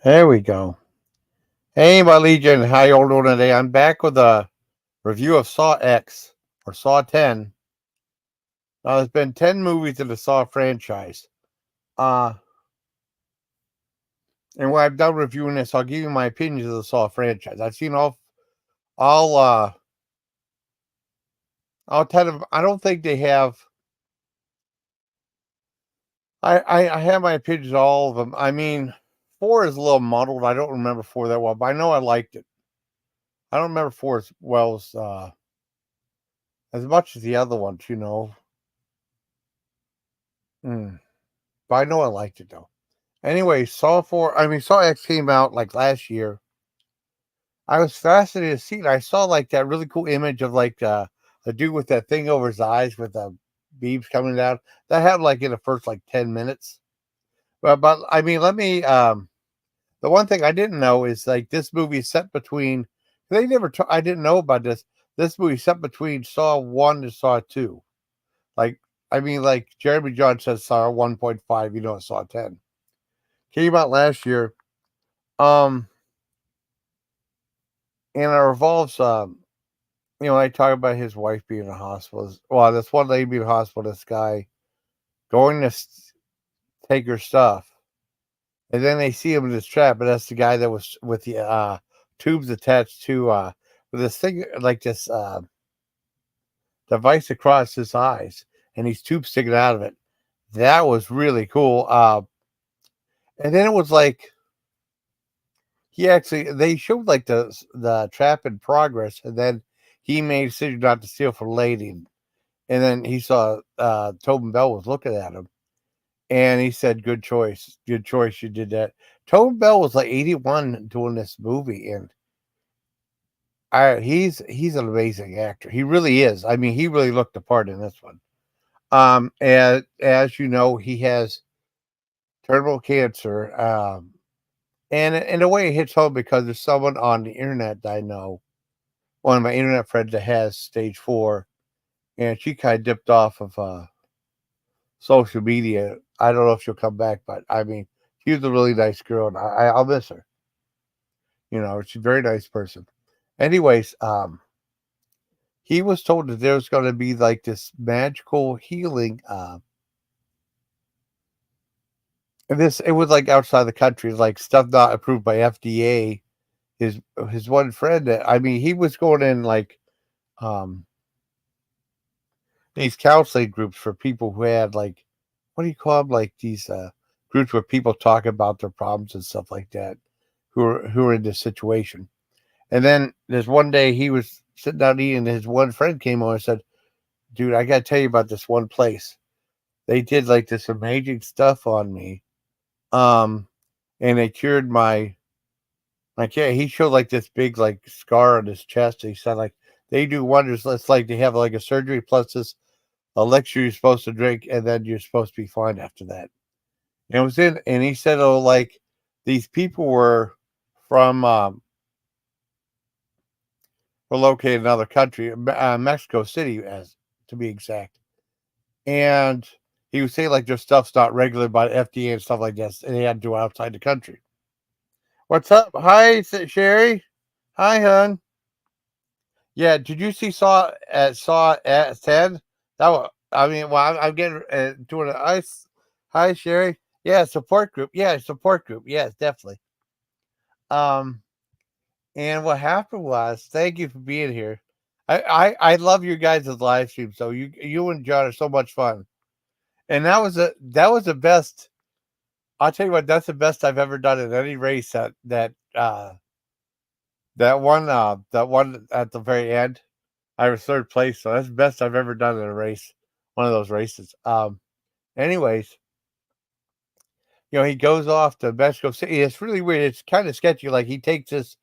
There we go. Hey, my Legion, how y'all doing today? I'm back with a review of Saw X or Saw 10. Now, there's been 10 movies in the Saw franchise. Uh, and when I've done reviewing this, I'll give you my opinions of the Saw franchise. I've seen all, all 10 of them. I don't think they have. I have my opinions on all of them. I mean, 4 is a little muddled. I don't remember 4 that well, but I know I liked it. I don't remember 4 as well as much as the other ones. Mm. But I know I liked it though. Anyway, Saw X came out like last year. I was fascinated to see it. I saw like that really cool image of like the dude with that thing over his eyes with the beams coming down. That happened like in the first like 10 minutes. But I mean, let me. The one thing I didn't know is like this movie is set between. I didn't know about this. This movie is set between Saw 1 and Saw 2. Like I mean, like Jeremy John says Saw 1.5. Saw 10 came out last year. Um, and it revolves, I talk about his wife being in the hospital. Well, this one lady being in the hospital, this guy going to take her stuff. And then they see him in this trap, and that's the guy that was with the tubes attached to with this thing like this device across his eyes, and these tubes sticking out of it. That was really cool. And then it was like they showed like the trap in progress, and then he made a decision not to steal from the lady. And then he saw Tobin Bell was looking at him, and he said, "Good choice, good choice. You did that." Tobin Bell was like 81 doing this movie, and he's an amazing actor. He really is. I mean, he really looked the part in this one. As you know, he has terminal cancer. And in a way, it hits home because there's someone on the internet that I know, one of my internet friends that has stage 4, and she kind of dipped off of social media. I don't know if she'll come back, but I mean, she was a really nice girl, and I'll miss her. She's a very nice person. Anyways, he was told that there was going to be like this magical healing. And it was like outside the country, like stuff not approved by FDA. His his one friend, I mean, he was going in like um these counseling groups for people who had like, what do you call them? Like these groups where people talk about their problems and stuff like that, who are in this situation. And then there's one day he was sitting down eating, and his one friend came over and said, "Dude, I gotta tell you about this one place. They did like this amazing stuff on me, um, and they cured my like yeah." He showed like this big like scar on his chest. He said like they do wonders. It's like they have like a surgery plus this elixir you're supposed to drink, and then you're supposed to be fine after that. And it was in, and he said, "Oh, like these people from were located in another country, Mexico City, as to be exact." And he was saying like their stuff's not regulated by the FDA and stuff like this, and they had to do it outside the country. What's up? Hi, Sherry. Hi, hon. Yeah, did you see Saw at 10? That was, I mean, well, I'm getting doing an ice. Hi, Sherry. Yeah, support group. Yeah, support group. Yes, definitely. Um, and what happened was, thank you for being here. I love your guys' live stream. So you and John are so much fun. And that was the best. I'll tell you what, that's the best I've ever done in any race. That one at the very end. I was third place, so that's the best I've ever done in a race. One of those races. Anyways, he goes off to Mexico City. It's really weird. It's kind of sketchy. Like he takes this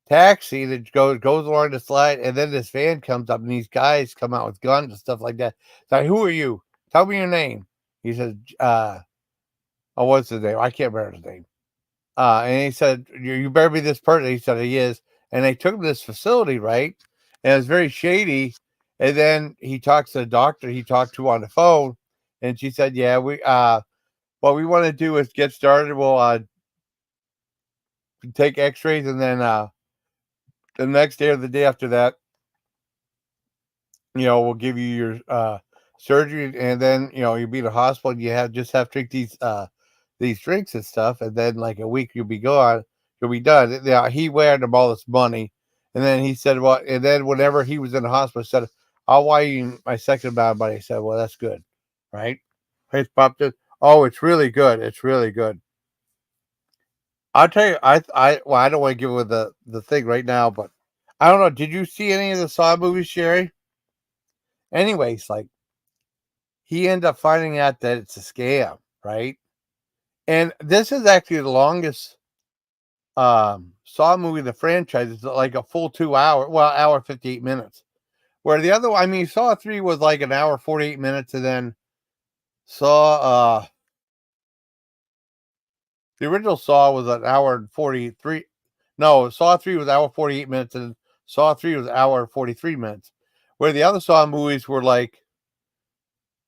taxi that goes along the slide, and then this van comes up, and these guys come out with guns and stuff like that. It's like, who are you? Tell me your name. He says, "Oh, what's his name? I can't remember his name." And he said, "You better be this person." He said, "He is." And they took him to this facility, right? And it was very shady. And then he talks to the doctor he talked to on the phone, and she said, "Yeah, what we want to do is get started. We'll take X-rays, and then the next day or the day after that, we'll give you your surgery, and then you'll be in the hospital. And you just have to drink these drinks and stuff, and then like a week you'll be gone. You'll be done. Yeah, he wired him all this money, and then he said, "Well," and then whenever he was in the hospital, he said, "I'll wire you my second amount of money." He said, "Well, that's good, right?" Face popped it. Oh, it's really good. It's really good. I'll tell you, well, I don't want to give away the thing right now, but I don't know. Did you see any of the Saw movies, Sherry? Anyways, like he ended up finding out that it's a scam, right? And this is actually the longest Saw movie in the franchise. It's like a full 2 hour, well, hour 58 minutes. Where the other one, I mean, Saw 3 was like an hour 48 minutes, and then Saw the original Saw was an hour and 43. No, Saw 3 was hour 48 minutes, and Saw 3 was hour 43 minutes. Where the other Saw movies were like,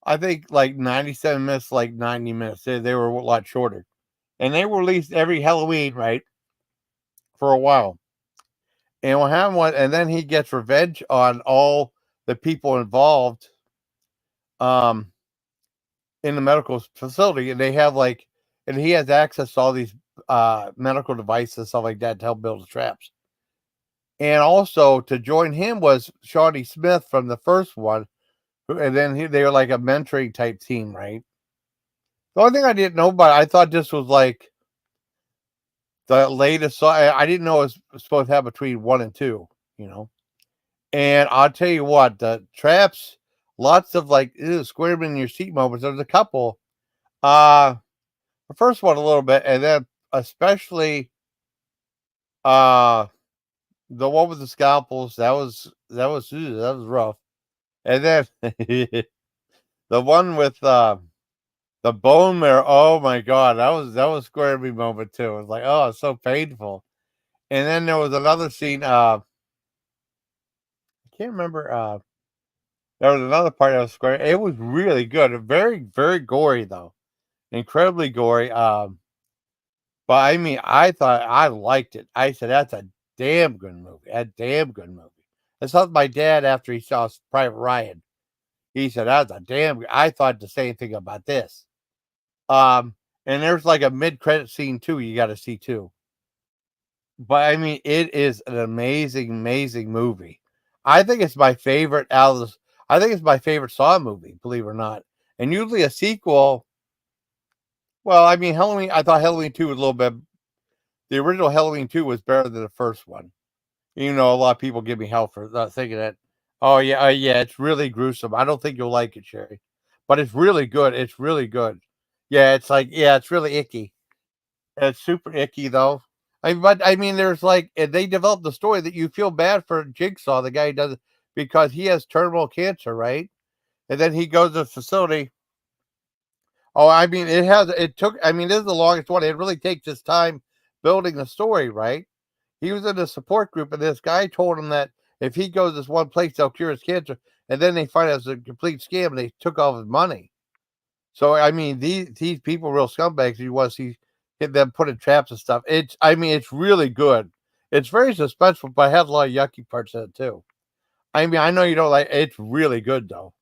I think like 97 minutes, like 90 minutes. They were a lot shorter. And they were released every Halloween, right? For a while. And what happened was, and then he gets revenge on all the people involved um in the medical facility. And they have like, and he has access to all these medical devices, stuff like that, to help build the traps. And also to join him was Shawnee Smith from the first one. And then they were like a mentoring type team, right? The only thing I didn't know about it, I thought this was like the latest. I didn't know it was supposed to have between 1 and 2, you know. And I'll tell you what, the traps, lots of like squirming in your seat moments. There's a couple. The first one a little bit, and then especially uh the one with the scalpels. That was rough. And then the one with the bone marrow. Oh my god, that was squirmy moment too. It was like, oh, it's so painful. And then there was another scene. I can't remember. There was another part that was square. It was really good. Very, very gory though. Incredibly gory. But I mean, I thought I liked it. I said that's a damn good movie. A damn good movie. I saw my dad after he saw Private Ryan. He said that's a damn. I thought the same thing about this. And there's like a mid-credit scene too. You got to see too. But I mean, it is an amazing, amazing movie. I think it's my favorite out of this. I think it's my favorite Saw movie, believe it or not. And usually a sequel. Well, I mean, Halloween. I thought Halloween 2 was a little bit. The original Halloween 2 was better than the first one. You know, a lot of people give me hell for thinking that. Oh yeah, yeah, it's really gruesome. I don't think you'll like it, Sherry, but it's really good. It's really good. Yeah, it's like, yeah, it's really icky. It's super icky though. But I mean, there's like they developed the story that you feel bad for Jigsaw, the guy who does it, because he has terminal cancer, right? And then he goes to the facility. Oh, I mean, it took. I mean, this is the longest one. It really takes his time building the story, right? He was in a support group, and this guy told him that if he goes this one place, they'll cure his cancer. And then they find out it's a complete scam, and they took all his money. So I mean, these people, real scumbags. You want to see them put in traps and stuff. I mean, it's really good. It's very suspenseful, but it has a lot of yucky parts in it too. I mean, I know you don't like. It's really good though.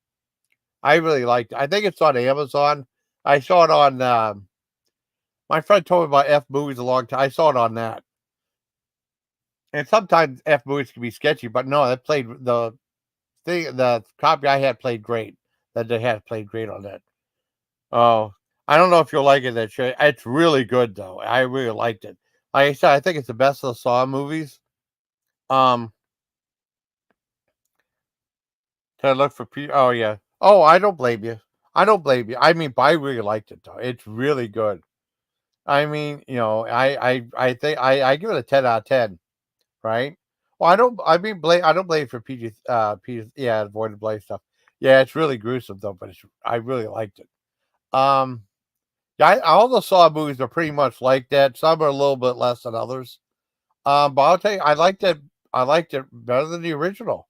I really liked it. I think it's on Amazon. I saw it on. My friend told me about F movies a long time. I saw it on that. And sometimes F movies can be sketchy, but no, that played the thing. The copy I had played great. That they had played great on that. Oh, I don't know if you'll like it. That show. It's really good though. I really liked it. Like I said, I think it's the best of the Saw movies. Um, can I look for? Oh yeah. Oh, I don't blame you. I don't blame you. I mean, but I really liked it though. It's really good. I mean, I think I give it a 10 out of 10. Right? Well, I don't. I mean, blame. I don't blame for PG. Yeah, avoided blame stuff. Yeah, it's really gruesome though, but I really liked it. Um, yeah, all the Saw movies are pretty much like that. Some are a little bit less than others. But I'll tell you, I liked it. I liked it better than the original.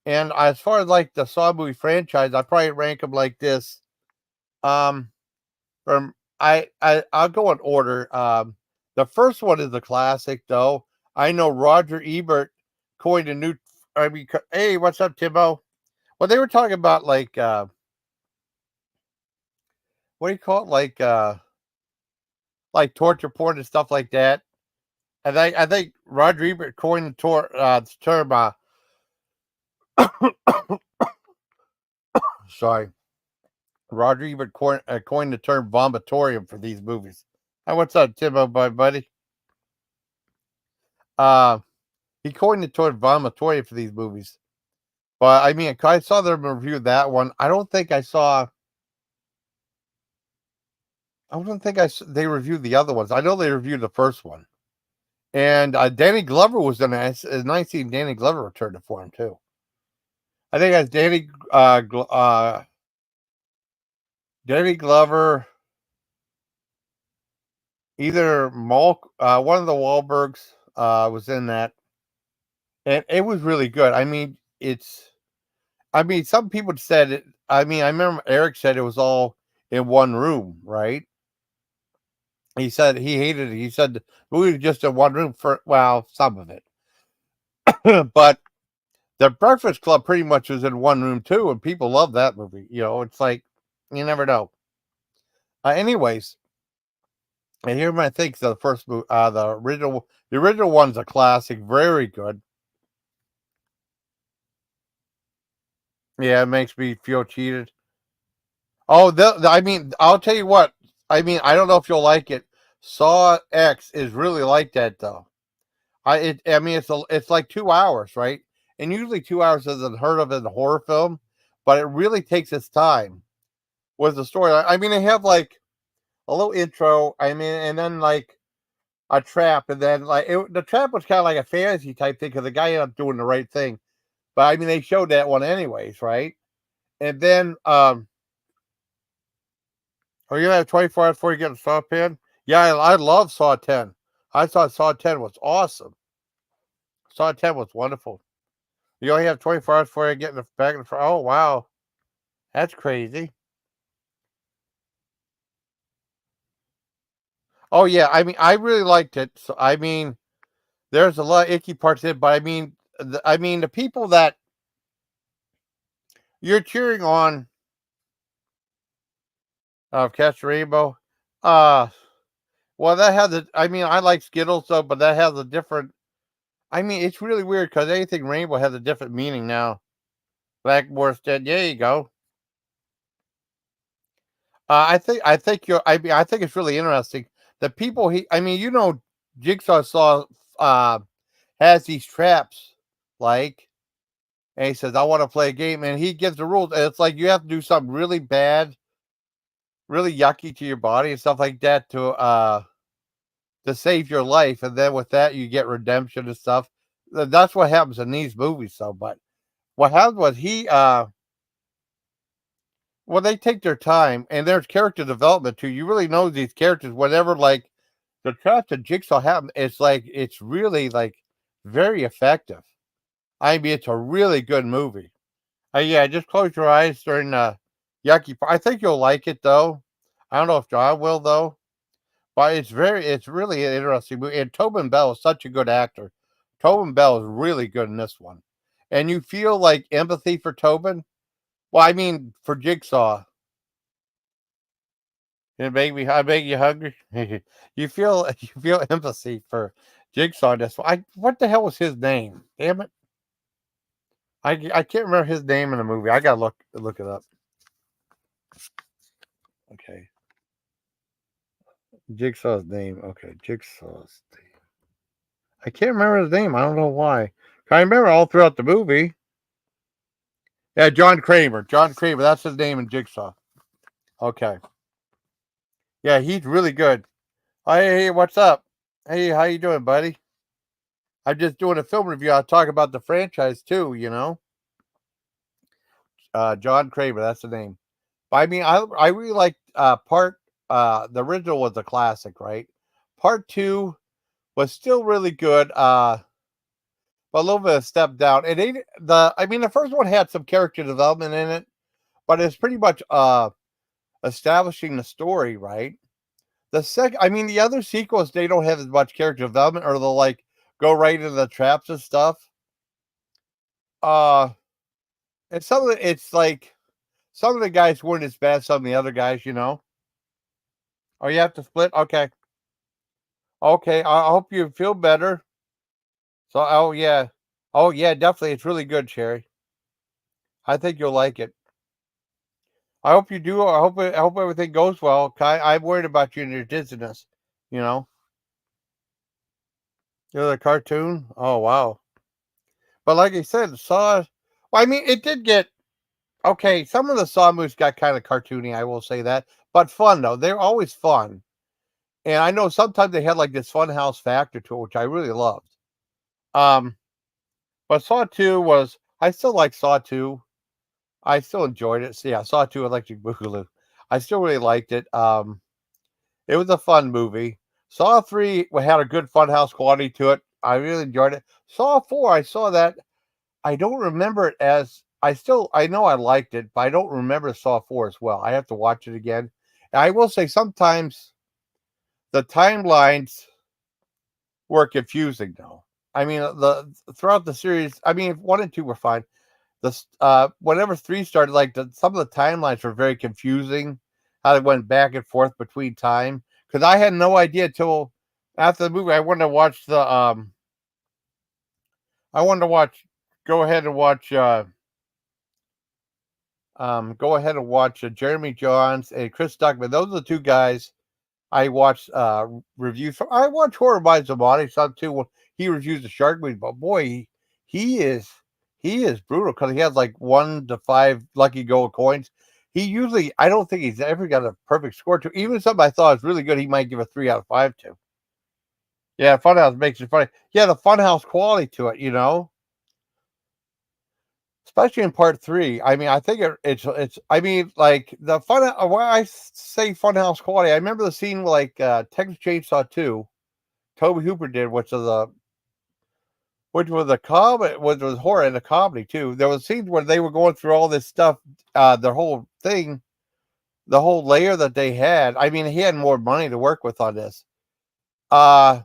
And as far as like the Saw movie franchise, I probably rank them like this. Um, from I'll go in order. The first one is a classic, though. I know Roger Ebert coined a new. I mean, hey, what's up, Timbo? Well, they were talking about what do you call it? Like torture porn and stuff like that. And I think Roger Ebert coined the term. Sorry, Roger Ebert coined the term vomitorium for these movies. Hey, what's up, Timbo, buddy? Uh, he coined the term vomitorium for these movies. But I mean, I saw them review that one. I don't think I saw. I don't think they reviewed the other ones. I know they reviewed the first one. And Danny Glover was in it. It's nice seeing Danny Glover return to form too. I think that's Danny Glover, either Malk, one of the Wahlbergs was in that, and it was really good. I mean, some people said it. I mean, I remember Eric said it was all in one room, right? He said he hated it. He said the movie was just in one room for some of it, but The Breakfast Club pretty much was in one room too, and people love that movie. You know, it's like you never know. Anyways, and here are my things. The first movie, the original one's a classic, very good. Yeah, it makes me feel cheated. Oh, I mean, I'll tell you what. I mean, I don't know if you'll like it. Saw X is really like that though. I mean, it's like 2 hours, right? And usually 2 hours is unheard of in a horror film, but it really takes its time with the story. I mean, they have like a little intro. I mean, and then like a trap, and then the trap was kind of like a fantasy type thing because the guy ended up doing the right thing. But I mean, they showed that one anyways, right? And then, are you gonna have 24 hours before you get a Saw pen? Yeah, I love Saw 10. I thought Saw 10 was awesome. Saw 10 was wonderful. You only have 24 hours before you get in the back of the front. Oh wow, that's crazy. Oh yeah, I mean, I really liked it. So I mean, there's a lot of icky parts in it, but I mean, the people that you're cheering on of Catch the Rainbow, uh, well, that has the. I mean, I like Skittles though, but that has a different. I mean, it's really weird because anything rainbow has a different meaning now. Blackmore's dead. There you go. I think you're. I think it's really interesting. The people he. I mean, Jigsaw uh has these traps, like, and he says, "I want to play a game," and he gives the rules. And it's like you have to do something really bad, really yucky to your body and stuff like that to save your life, and then with that you get redemption and stuff. That's what happens in these movies. So, but what happened was well, they take their time, and there's character development too. You really know these characters. Whenever like the trap to Jigsaw happen, it's really like very effective. I mean, it's a really good movie. Yeah, just close your eyes during yucky. I think you'll like it though. I don't know if John will though, but it's really an interesting movie. And Tobin Bell is such a good actor. Tobin Bell is really good in this one, and you feel like empathy for Tobin. Well, I mean for Jigsaw. I make you hungry. You feel empathy for Jigsaw in this one. What the hell was his name? Damn it. I can't remember his name in the movie. I gotta look it up. Okay. Jigsaw's name. Okay, Jigsaw's name. I can't remember his name. I don't know why. I remember all throughout the movie. Yeah, John Kramer. John Kramer. That's his name in Jigsaw. Okay. Yeah, he's really good. Hey, what's up? Hey, how you doing, buddy? I'm just doing a film review. I'll talk about the franchise too. John Kramer. That's the name. But I mean, I really like the original was a classic, right? Part two was still really good. But a little bit of step down. I mean, the first one had some character development in it, but it's pretty much establishing the story, right? I mean, the other sequels, they don't have as much character development, or they'll like go right into the traps and stuff. Uh, and it's like some of the guys weren't as bad as some of the other guys, you know. Oh, you have to split? Okay. Okay. I hope you feel better. So, oh, yeah. Oh, yeah, definitely. It's really good, Cherry. I think you'll like it. I hope you do. I hope everything goes well. I'm worried about you and your dizziness, you know. You know, the cartoon? Oh, wow. But like I said, Saw, well, I mean, it did get, okay, some of the Saw movies got kind of cartoony, I will say that. But fun, though. They're always fun. And I know sometimes they had like this funhouse factor to it, which I really loved. Um, but Saw 2 was, I still like Saw 2. I still enjoyed it. So yeah, Saw 2 Electric Boogaloo. I still really liked it. It was a fun movie. Saw 3 had a good funhouse quality to it. I really enjoyed it. Saw 4, I saw that. I don't remember it as, I know I liked it, but I don't remember Saw 4 as well. I have to watch it again. And I will say sometimes the timelines were confusing though. I mean, the throughout the series, I mean, 1 and 2 were fine. Whenever 3 started, like some of the timelines were very confusing. How they went back and forth between time, because I had no idea till after the movie. I wanted to watch I wanted to watch. Go ahead and watch. Go ahead and watch Jeremy Johns and Chris Stuckman. Those are the two guys I watched reviews from. I watch Horror by Zamani some too when he reviews the shark movie. But boy, he is he is brutal because he has like 1 to 5 lucky gold coins. He usually, I don't think he's ever got a perfect score to. Even something I thought was really good, he might give a 3 out of 5 to. Yeah, Funhouse makes it funny. Yeah, the Funhouse quality to it, you know, especially in part 3. I mean, I think it's. I mean, like the fun. Why I say Funhouse quality. I remember the scene like Texas Chainsaw 2. Toby Hooper did, which was a comedy, which was horror and a comedy too. There was scenes where they were going through all this stuff, their whole thing, the whole layer that they had. I mean, he had more money to work with on this. Uh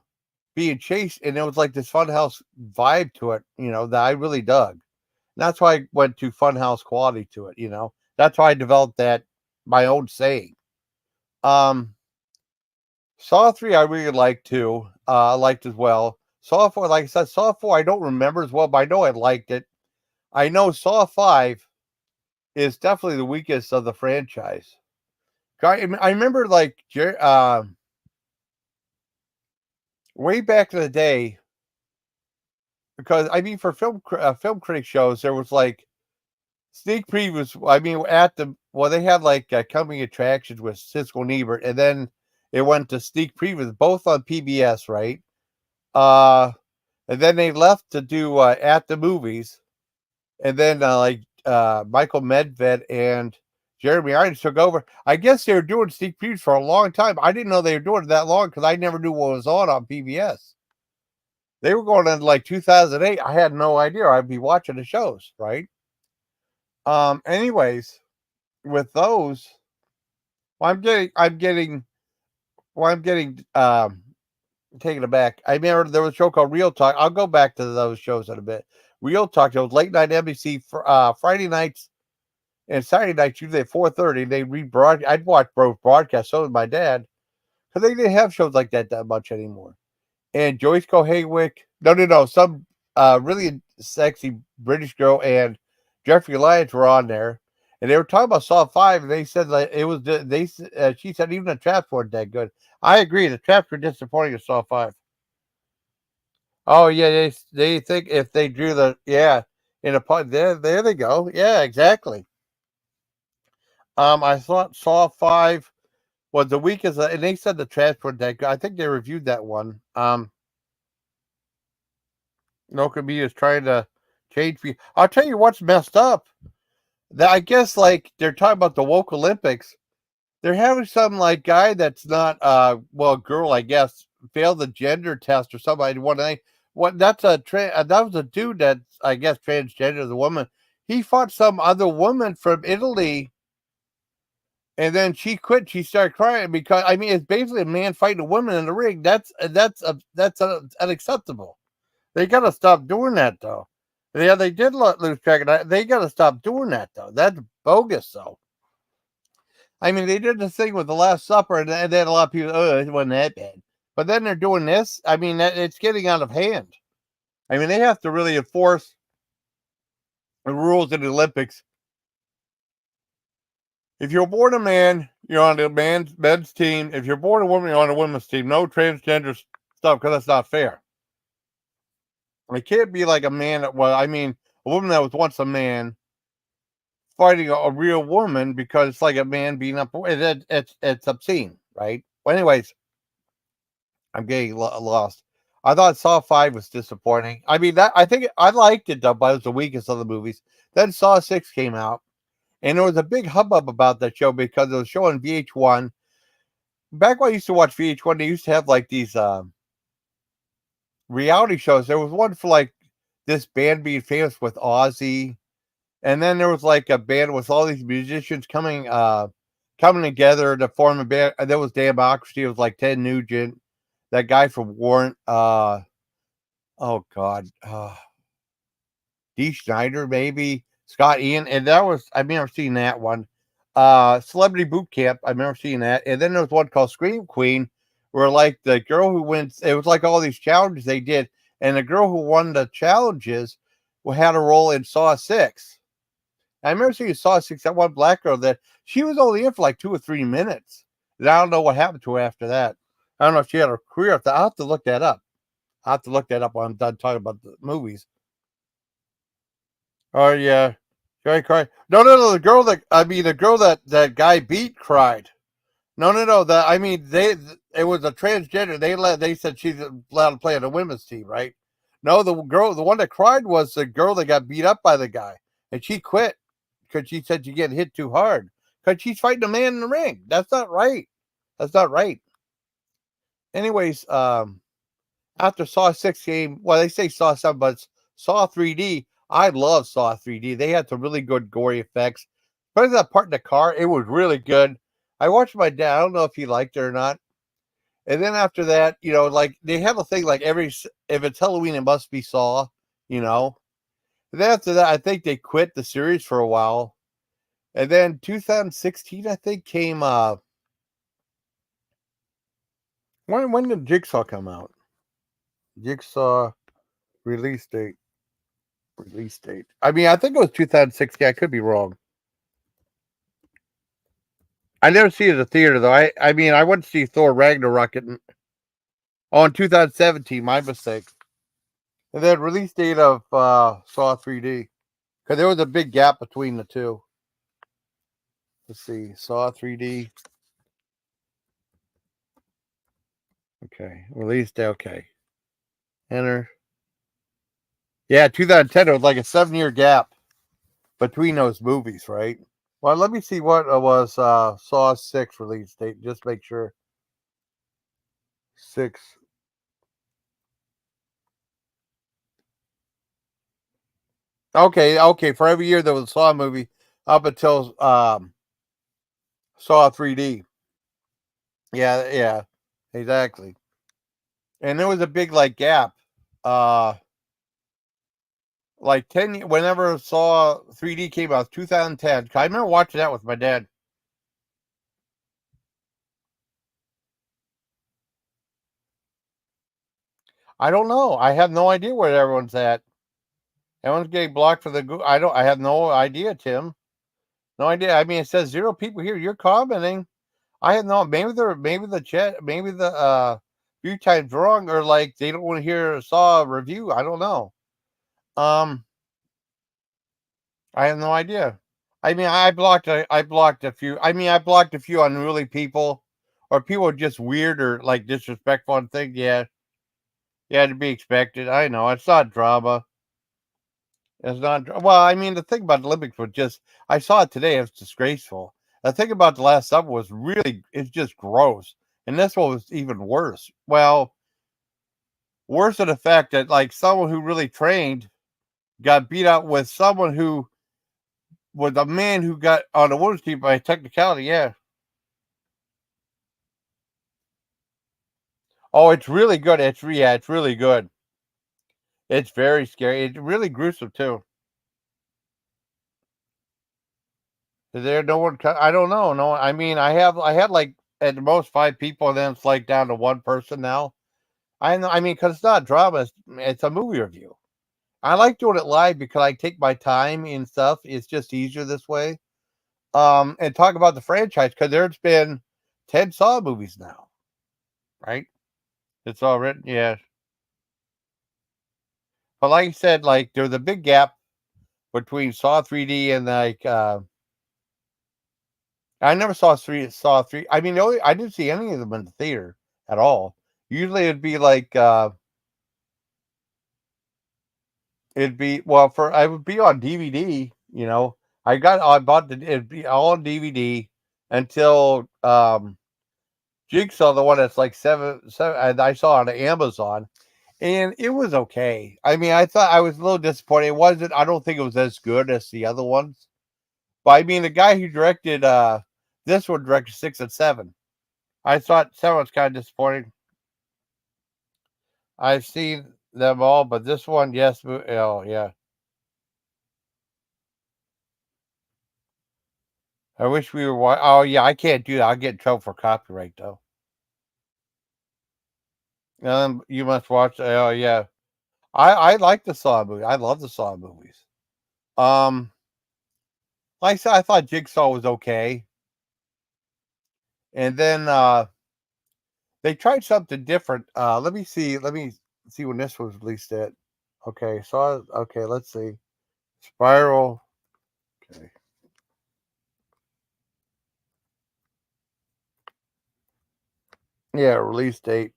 Being chased, and it was like this funhouse vibe to it, you know, that I really dug. And that's why I went to funhouse quality to it, you know. That's why I developed that my own saying. Um Saw 3 I really liked too. I liked as well. Saw 4, like I said, Saw 4 I don't remember as well, but I know I liked it. I know Saw 5 is definitely the weakest of the franchise. I remember like way back in the day, because I mean for film critic shows there was like sneak previews. I mean at the well they had like coming attractions with Siskel and Ebert, and then it went to sneak previews both on PBS, right? Uh, and then they left to do at the movies, and then Michael Medved and Jeremy Irons took over. I guess they were doing sneak previews for a long time. I didn't know they were doing it that long because I never knew what was on PBS. They were going in like 2008. I had no idea. I'd be watching the shows, right? Anyways, with those, well, I'm getting taken aback. I remember there was a show called Real Talk. I'll go back to those shows in a bit. Real Talk. It was late night NBC for Friday nights and Saturday nights, usually at 4:30. They rebroadcast. I'd watch both broadcasts. So did my dad, because they didn't have shows like that much anymore. And Joyce Kohaywick. No. Some really sexy British girl and Jeffrey Lyons were on there, and they were talking about Saw 5, and they said that it was she said even the traps weren't that good. I agree. The traps were disappointing in Saw 5. Oh yeah, they think if they drew the in a pot, there they go. Yeah, exactly. I thought Saw 5 was the weakest, and they said the traps weren't that good. I think they reviewed that one. No comedian is trying to change me. I'll tell you what's messed up. That I guess like they're talking about the woke Olympics. They're having some like guy that's not girl, I guess, failed the gender test or somebody. What that's that was a dude that I guess transgender, the woman. He fought some other woman from Italy And then she quit. She started crying because I mean it's basically a man fighting a woman in the ring. That's unacceptable. They got to stop doing that though. Yeah, they did lose track of that. They got to stop doing that though. That's bogus though. I mean, they did the thing with the Last Supper, and then a lot of people, oh, it wasn't that bad. But then they're doing this. I mean, it's getting out of hand. I mean, they have to really enforce the rules in the Olympics. If you're born a man, you're on the men's team. If you're born a woman, you're on the women's team. No transgender stuff because that's not fair. It can't be like a man. Well, I mean, a woman that was once a man fighting a real woman because it's like a man beating up. It's obscene, right? Well, anyways, I'm getting lost. I thought Saw 5 was disappointing. I mean, I think I liked it though, but it was the weakest of the movies. Then Saw 6 came out, and there was a big hubbub about that show because it was showing VH1. Back when I used to watch VH1, they used to have like these reality shows. There was one for like this band being famous with Ozzy, and then there was like a band with all these musicians coming together to form a band. There was Democracy. It was like Ted Nugent, that guy from Warrant. Oh God, Dee Snider, maybe Scott Ian, and that was I remember seeing that one. Celebrity Boot Camp, I remember seeing that, and then there was one called Scream Queen, where like the girl who wins, it was like all these challenges they did, and the girl who won the challenges had a role in Saw 6. I remember seeing Saw 6, that one black girl that she was only in for like 2 or 3 minutes. And I don't know what happened to her after that. I don't know if she had a career. I'll have to look that up. I'll have to look that up when I'm done talking about the movies. Oh yeah. Joey cried. No. The girl that guy beat cried. No. That I mean, it was a transgender. They said she's allowed to play on the women's team, right? No, the one that cried was the girl that got beat up by the guy, and she quit because she said she get hit too hard because she's fighting a man in the ring. That's not right. That's not right. Anyways, after Saw 6 came, well, they say Saw 7, but it's Saw 3D. I love Saw 3D. They had some really good gory effects. Especially that part in the car, it was really good. I watched my dad. I don't know if he liked it or not. And then after that, like they have a thing like if it's Halloween, it must be Saw, you know. And then after that, I think they quit the series for a while. And then 2016, I think, came when did Jigsaw come out? Jigsaw release date. Release date. I mean, I think it was 2016. I could be wrong. I never see it at the theater though. I mean, I went to see Thor Ragnarok in 2017. My mistake. And then release date of Saw 3D because there was a big gap between the two. Let's see, Saw 3D. Okay, release date. Okay, enter. Yeah, 2010. It was like a 7-year gap between those movies, right? Well, let me see what it was. Saw 6 release date. Just make sure. 6. Okay. For every year there was a Saw movie up until Saw 3D. Yeah, exactly. And there was a big like gap. Like 10 whenever Saw 3D came out, 2010. I remember watching that with my dad. I don't know. I have no idea where everyone's at. Everyone's getting blocked for the I have no idea, Tim. No idea. I mean, it says 0 people here. You're commenting. I have no. Maybe the chat. Maybe the view time's wrong, or like they don't want to hear Saw review. I don't know. Um, I have no idea. I mean, I blocked a few. I mean, I blocked a few unruly people, or people just weird or like disrespectful and things. Yeah, to be expected. I know it's not drama. It's not. Well, I mean, the thing about the Olympics was just. I saw it today. It's disgraceful. The thing about the last summer was really. It's just gross, and this one was even worse. Well, worse than the fact that like someone who really trained got beat out with someone who was a man who got on the women's team by technicality. Yeah. Oh, it's really good. Yeah, it's really good. It's very scary. It's really gruesome too. Is there no one? I don't know. No, I mean, I had like at the most 5 people, and then it's like down to one person now. I know. I mean, because it's not drama. It's a movie review. I like doing it live because I take my time and stuff. It's just easier this way. And talk about the franchise because there's been 10 Saw movies now, right? It's all written, yeah. But like I said, like there's a big gap between Saw 3D and like I never saw three. I mean, I didn't see any of them in the theater at all. Usually it'd be like it'd be well for I would be on DVD. I bought it'd be all on DVD until Jigsaw, the one that's like seven, and I saw on Amazon, and it was okay. I mean, I thought I was a little disappointed. It wasn't. I don't think it was as good as the other ones. But I mean, the guy who directed this one directed 6 and 7. I thought 7 was kind of disappointing. I've seen them all, but this one, yes. Oh, yeah. I wish we were. Oh, yeah. I can't do that. I'll get in trouble for copyright, though. You must watch. Oh, yeah. I like the Saw movie. I love the Saw movies. Um, like I said, I thought Jigsaw was okay, and then they tried something different. Let me see. Let me see when this was released. At okay. Saw. Okay. Let's see. Spiral. Okay. Yeah. Release date.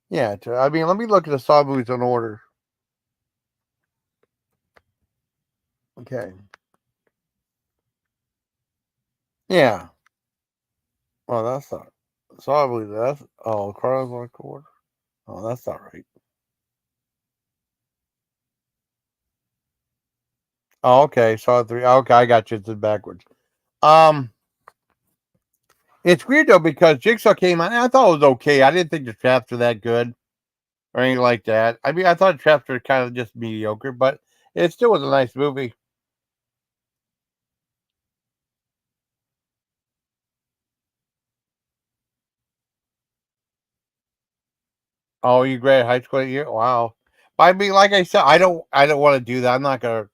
Yeah. I mean, let me look at the Saw movies in order. Okay. Yeah. Well, that's not. Saw movie. That's Chronicles on Quarter. Oh, that's not right. Oh, okay. Saw 3. Okay, I got you. It's backwards. Um, it's weird though because Jigsaw came out. And I thought it was okay. I didn't think the traps were that good or anything like that. I mean, I thought the traps were kind of just mediocre, but it still was a nice movie. Oh, you graduated high school that year? Wow. But I mean, like I said, I don't want to do that. I'm not gonna.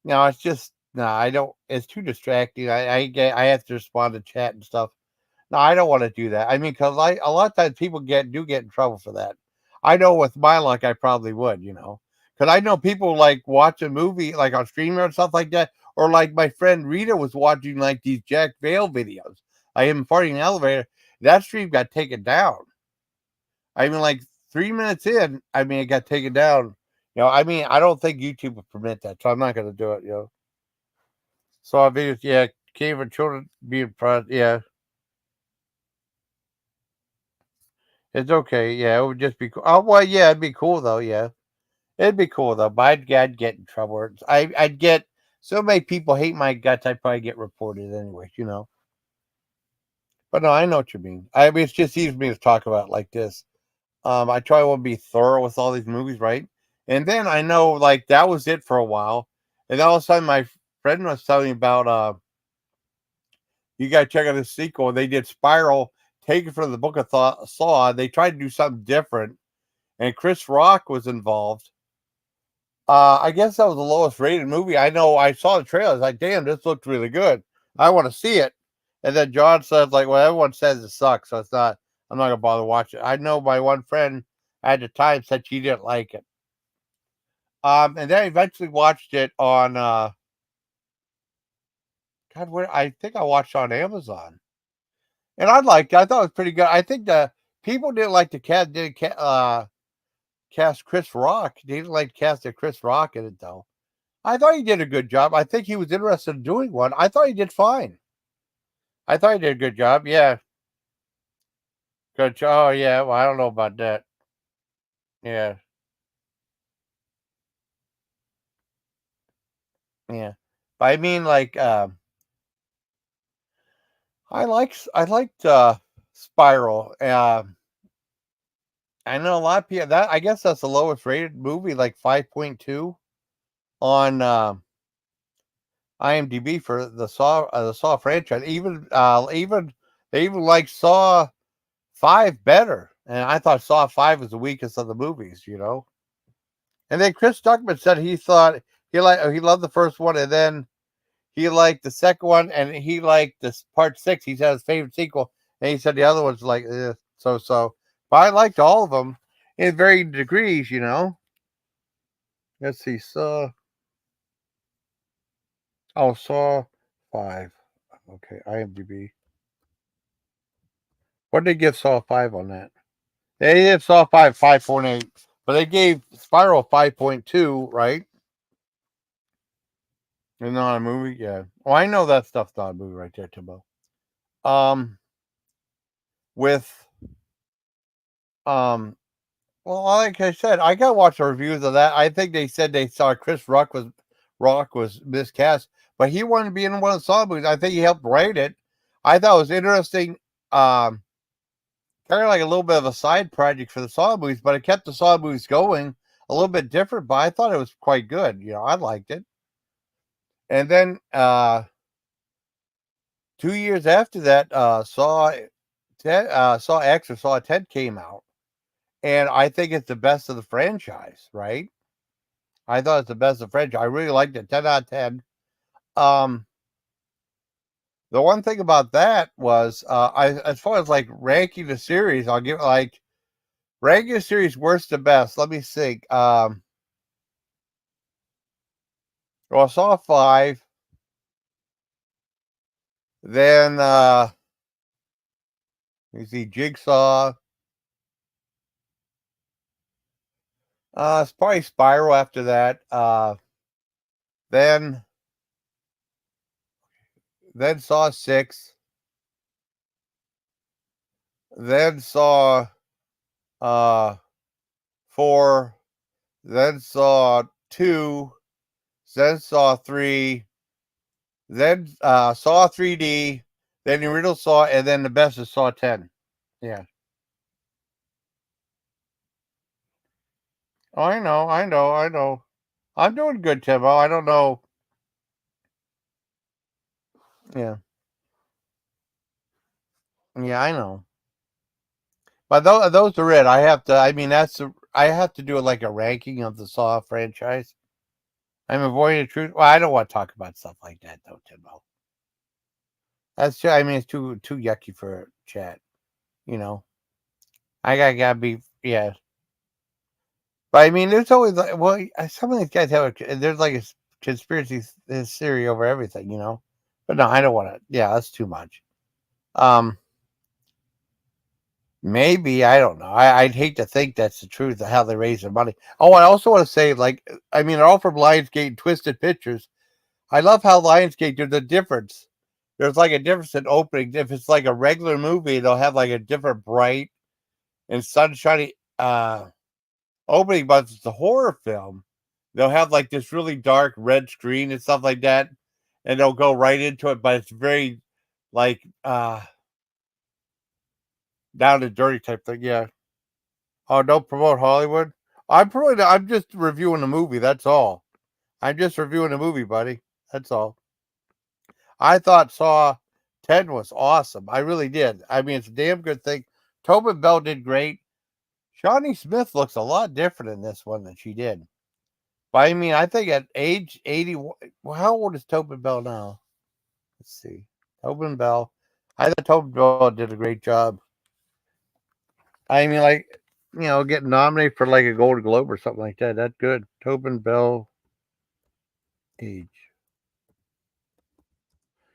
No, it's just no. I don't. It's too distracting. I have to respond to chat and stuff. No, I don't want to do that. I mean, because a lot of times people get in trouble for that. I know with my luck, I probably would, because I know people like watch a movie like on streamer and stuff like that, or like my friend Rita was watching like these Jack Vale videos. I am farting in the elevator. That stream got taken down. I mean, like 3 minutes in, I mean, it got taken down. I mean, I don't think YouTube would permit that, so I'm not going to do it. Saw videos, yeah, cave for children being proud, yeah. It's okay. Yeah, it would just be cool. Oh, well, yeah, it'd be cool though. Yeah, it'd be cool though. But I'd get in trouble. I'd get so many people hate my guts. I'd probably get reported anyway. But no, I know what you mean. I mean, it's just easy for me to talk about it like this. I try to be thorough with all these movies, right? And then I know like that was it for a while, and then all of a sudden my friend was telling me about you got to check out the sequel. They did Spiral, taken from the Book of Saw. They tried to do something different and Chris Rock was involved. I guess that was the lowest rated movie. I know I saw the trailer. I was like, damn, this looked really good. I want to see it. And then John says, like, well, everyone says it sucks, so I'm not gonna bother watching it. I know my one friend at the time said she didn't like it. And then I eventually watched it on God, where I think I watched it on Amazon. And I liked it. I thought it was pretty good. I think the people didn't like the cat did cast Chris Rock. They didn't like casting Chris Rock in it though. I thought he did a good job. I think he was interested in doing one. I thought he did fine. I thought he did a good job. Yeah. Good job. Oh yeah. Well, I don't know about that. Yeah. Yeah. But I mean like I liked Spiral. I know a lot of people that I guess that's the lowest rated movie, like 5.2 on IMDb for the Saw franchise. Even they even like Saw 5 better, and I thought Saw 5 was the weakest of the movies, you know. And then Chris Stuckman said he thought he loved the first one, and then he liked the second one, and he liked this part 6. He said his favorite sequel, and he said the other one's like so. But I liked all of them in varying degrees, you know. Let's see, Saw. Oh, Saw 5. Okay, IMDb. What did they give Saw 5 on that? They did Saw 5 5.8, but they gave Spiral 5.2, right? And not a movie, yeah. Oh, I know that stuff's not a movie right there, Timbo. With well, like I said, I got to watch the reviews of that. I think they said they saw Chris Rock was miscast, but he wanted to be in one of the Saw movies. I think he helped write it. I thought it was interesting. Kind of like a little bit of a side project for the Saw movies, but it kept the Saw movies going a little bit different. But I thought it was quite good. You know, I liked it. And then 2 years after that, Saw X or Saw 10 came out, and I think it's the best of the franchise. Right? I thought it's the best of the franchise. I really liked it. 10 out of 10. The one thing about that was, as far as like ranking the series, I'll give like ranking the series worst to best. Let me think. Well, I saw 5. Then you see Jigsaw. It's probably Spiral after that. Then Saw 6. Then Saw 4. Then Saw 2. Then Saw 3. Then Saw 3D. Then the original Saw, and then the best is Saw 10. Yeah. Oh, I know. I'm doing good, Timbo. I don't know. Yeah. Yeah, I know. But those are it. I have to. I mean, I have to do like a ranking of the Saw franchise. I'm avoiding the truth. Well, I don't want to talk about stuff like that, though, Timbo. I mean, it's too yucky for chat. You know, gotta be. Yeah. But I mean, there's always like, well, some of these guys have there's like a conspiracy theory over everything, you know. But no, I don't want to. Yeah, that's too much. Um, Maybe I don't know. I'd hate to think that's the truth of how they raise their money. Oh, I also want to say, like, I mean, they're all from Lionsgate and Twisted Pictures. I love how Lionsgate. There's a difference. There's like a difference in opening. If it's like a regular movie, they'll have like a different bright and sunshiny opening, but if it's a horror film, they'll have like this really dark red screen and stuff like that, and they'll go right into it. But it's very like down and dirty type thing. Yeah. Oh, don't promote Hollywood. I'm just reviewing the movie. That's all. I'm just reviewing the movie, buddy. That's all. I thought Saw 10 was awesome. I really did. I mean, it's a damn good thing. Tobin Bell did great. Shawnee Smith looks a lot different in this one than she did. But I mean, I think at age 81, well, how old is Tobin Bell now? Let's see. Tobin Bell. I thought Tobin Bell did a great job. I mean, like, you know, getting nominated for like a Golden Globe or something like that. That's good. Tobin Bell age.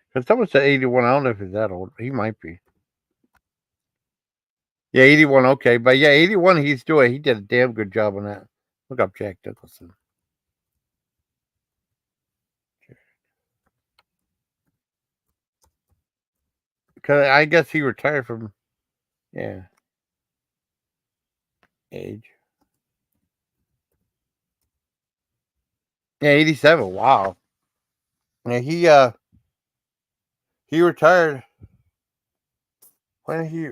Because someone said 81. I don't know if he's that old. He might be. Yeah, 81. Okay. But yeah, 81, he did a damn good job on that. Look up Jack Nicholson. Because I guess he retired from, yeah, age. Yeah, 87. Wow. Yeah, he retired when he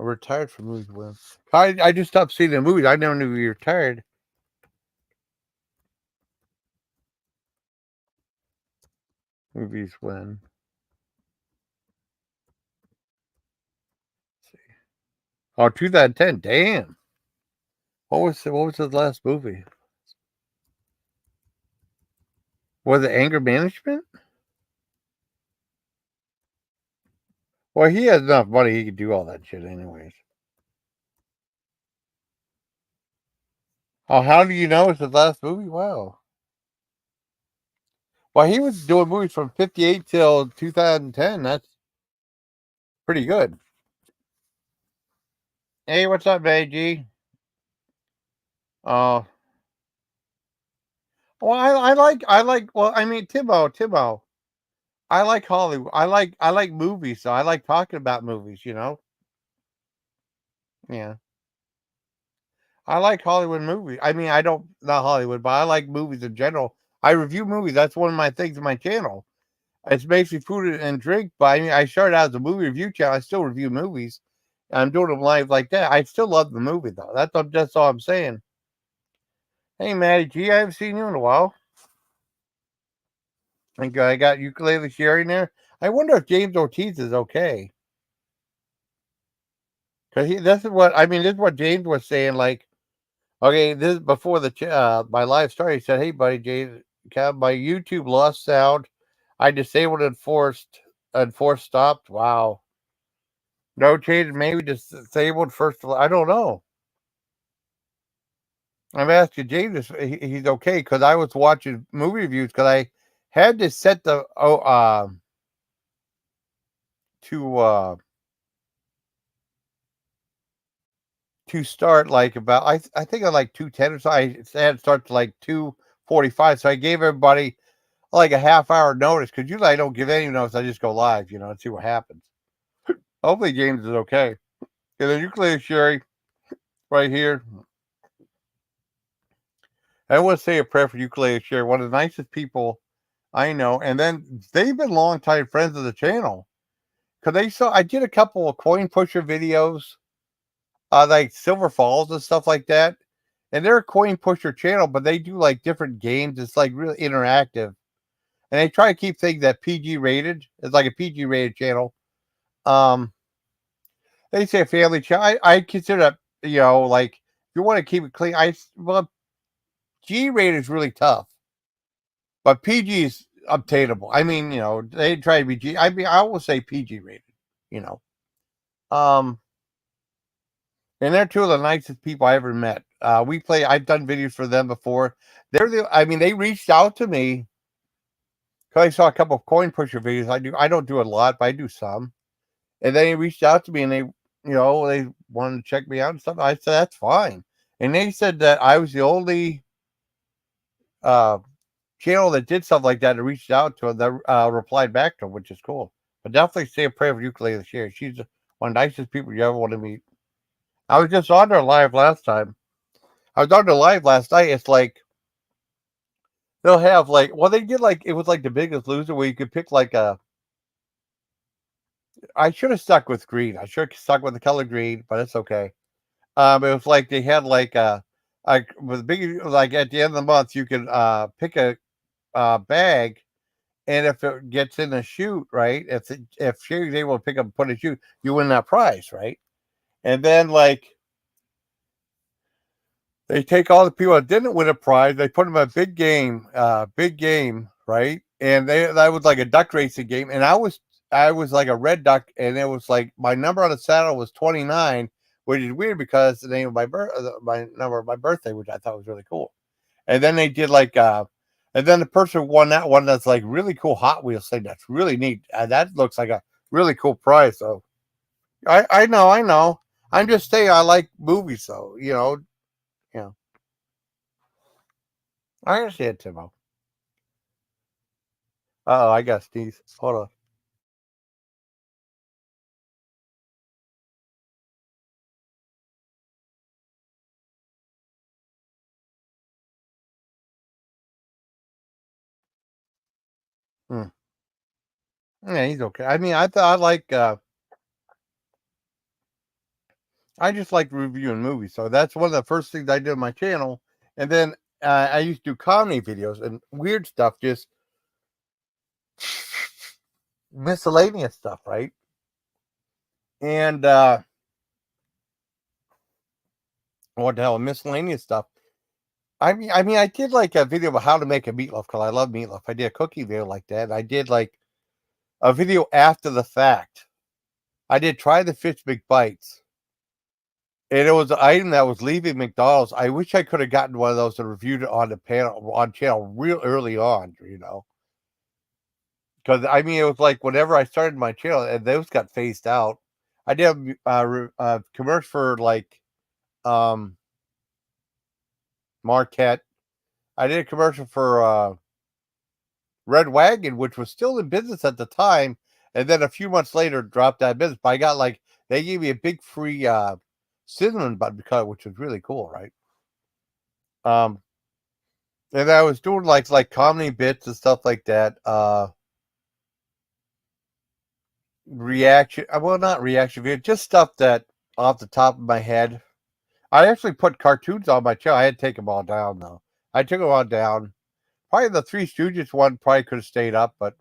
Retired from movies when? I just stopped seeing the movies. I never knew you retired. Movies when? Let's see. Oh, 2010. Damn. What was his last movie? Was it Anger Management? Well, he has enough money. He could do all that shit anyways. Oh, how do you know it's his last movie? Wow. Well, he was doing movies from 58 till 2010. That's pretty good. Hey, what's up, AG? Uh, well, well, I mean, Timo. I like Hollywood. I like movies, so I like talking about movies, you know? Yeah. I like Hollywood movies. I mean, I don't, not Hollywood, but I like movies in general. I review movies. That's one of my things on my channel. It's basically food and drink, but I mean, I started out as a movie review channel. I still review movies. I'm doing them live like that. I still love the movie, though. That's all I'm saying. Hey, Maddie G, I haven't seen you in a while. I got Ukulele Sherry in there. I wonder if James Ortiz is okay. Because this is what, I mean, this is what James was saying. Like, okay, this is before my live started. He said, "Hey, buddy, James, my YouTube lost sound. I disabled enforced stopped. Wow, no change. Maybe disabled first. I don't know. I'm asking James if he's okay because I was watching movie reviews because I had to set the to to start like about I think I like 2:10 or so. I had to start to like 2:45. So I gave everybody like a half hour notice because usually I don't give any notice. I just go live, and see what happens. Hopefully James is okay. And then Ukulele Sherry right here. I want to say a prayer for Ukulele Sherry, one of the nicest people I know. And then they've been longtime friends of the channel because I did a couple of coin pusher videos, like Silver Falls and stuff like that. And they're a coin pusher channel, but they do like different games. It's like really interactive. And they try to keep things that PG rated. It's like a PG rated channel. Um, they say family channel. I consider that, like if you want to keep it clean, well, G rated is really tough, but PG is obtainable. I mean, they try to be G. I mean, I will say PG rated. You know, um, and they're two of the nicest people I ever met. I've done videos for them before. I mean, they reached out to me because I saw a couple of coin pusher videos. I don't do a lot, but I do some. And then he reached out to me and they wanted to check me out and stuff. I said, that's fine. And they said that I was the only uh, channel that did stuff like that and reached out to him that replied back to him, which is cool. But definitely say a prayer for Ukulele Share. She's one of the nicest people you ever want to meet. I was just on her live last time. I was on her live last night. It's like they'll have they did it was like the Biggest Loser where you could pick I should have stuck with green. I should have stuck with the color green, but it's okay. It was like they had like with big like at the end of the month you can pick a bag, and if it gets in a chute, right? If Sherry's able to pick up and put a chute, you win that prize, right? And then they take all the people that didn't win a prize, they put them in a big game, right? And that was like a duck racing game, and I was like a red duck, and it was like my number on the saddle was 29, which is weird because the name of my number of my birthday, which I thought was really cool. And then they did and then the person won that one that's like really cool Hot Wheels thing. That's really neat. That looks like a really cool prize. So I know. I'm just saying I like movies, so yeah. I understand, Timo. Oh, I got sneeze. Hold on. Hmm. Yeah, he's okay. I mean, I thought I like I just like reviewing movies, so that's one of the first things I did on my channel. And then I used to do comedy videos and weird stuff, just miscellaneous stuff, right? And what the hell, miscellaneous stuff. I mean, I did like a video about how to make a meatloaf because I love meatloaf. I did a cooking video like that. I did like a video after the fact. I did try the fish McBites, and it was an item that was leaving McDonald's. I wish I could have gotten one of those and reviewed it on the panel on channel real early on, because I mean it was like whenever I started my channel and those got phased out. I did a commercial for like um, Marquette. I did a commercial for Red Wagon, which was still in business at the time, and then a few months later dropped that business. But I got like they gave me a big free cinnamon bun cut, which was really cool, right? Um, and I was doing like comedy bits and stuff like that. Reaction, well, not reaction video, just stuff that off the top of my head. I actually put cartoons on my channel. I had to take them all down though. I took them all down. Probably the Three Stooges one probably could have stayed up, but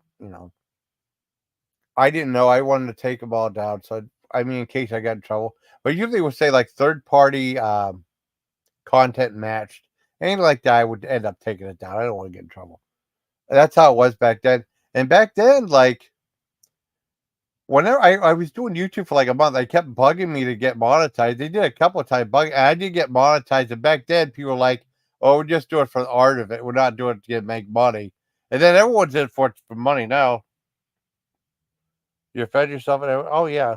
I didn't know. I wanted to take them all down. So, I mean, in case I got in trouble. But usually it would say like third party content matched. Anything like that, I would end up taking it down. I don't want to get in trouble. That's how it was back then. And back then, like, whenever I was doing YouTube for like a month, I kept bugging me to get monetized. They did a couple of times, I did get monetized. And back then, people were like, oh, we're just doing it for the art of it. We're not doing it to make money. And then everyone's in for money now. You fed yourself and oh yeah.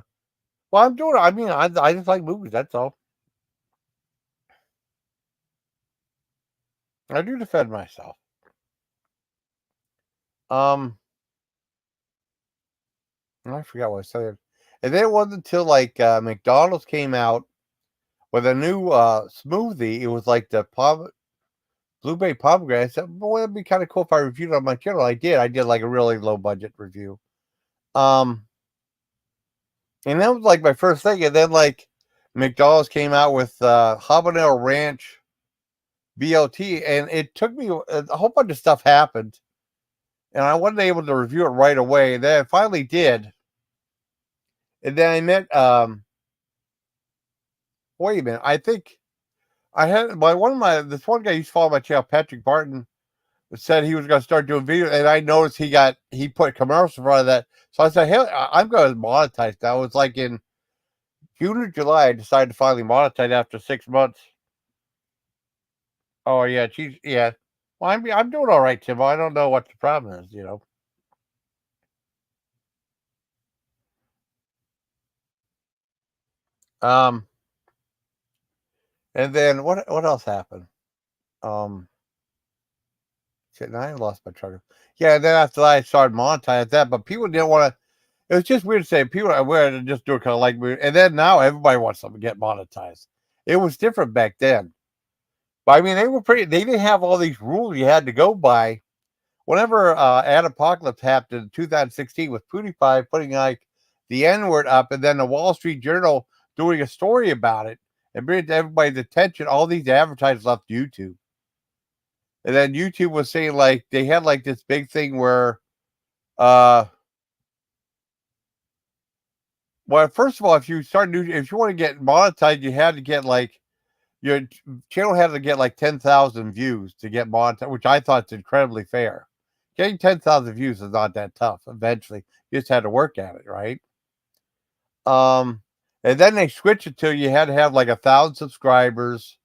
Well, I'm doing. I mean, I just like movies. That's all. I do defend myself. Um, I forgot what I said. And then it wasn't until like McDonald's came out with a new smoothie. It was like the blueberry pomegranate. I said, boy, it'd be kind of cool if I reviewed it on my channel. I did. I did like a really low budget review. And that was like my first thing. And then like McDonald's came out with habanero ranch BLT, and it took me a whole bunch of stuff happened, and I wasn't able to review it right away. And then I finally did, and then I met wait a minute, I think I had this one guy used to follow my channel, Patrick Barton, said he was going to start doing videos, and I noticed he put commercials in front of that, so I said, hey, I'm going to monetize that. It was like in June or July. I decided to finally monetize after 6 months. Oh yeah, yeah. Well, I'm doing all right, Tim. I don't know what the problem is. Um, and then what else happened? Um, shit, now I lost my track. Yeah, and then after that, I started monetizing that, but people didn't want to. It was just weird to say people were to just do it kind of like weird. And then now everybody wants them to get monetized. It was different back then. But I mean, they were pretty. They didn't have all these rules you had to go by. Whenever Apocalypse happened in 2016 with PewDiePie putting like the N word up, and then the Wall Street Journal doing a story about it and bringing it to everybody's attention, all these advertisers left YouTube. And then YouTube was saying like they had like this big thing where, well, first of all, if you want to get monetized, you had to get like your channel had to get like 10,000 views to get monetized, which I thought is incredibly fair. Getting 10,000 views is not that tough. Eventually, you just had to work at it, right? And then they switched it to you had to have like 1,000 subscribers,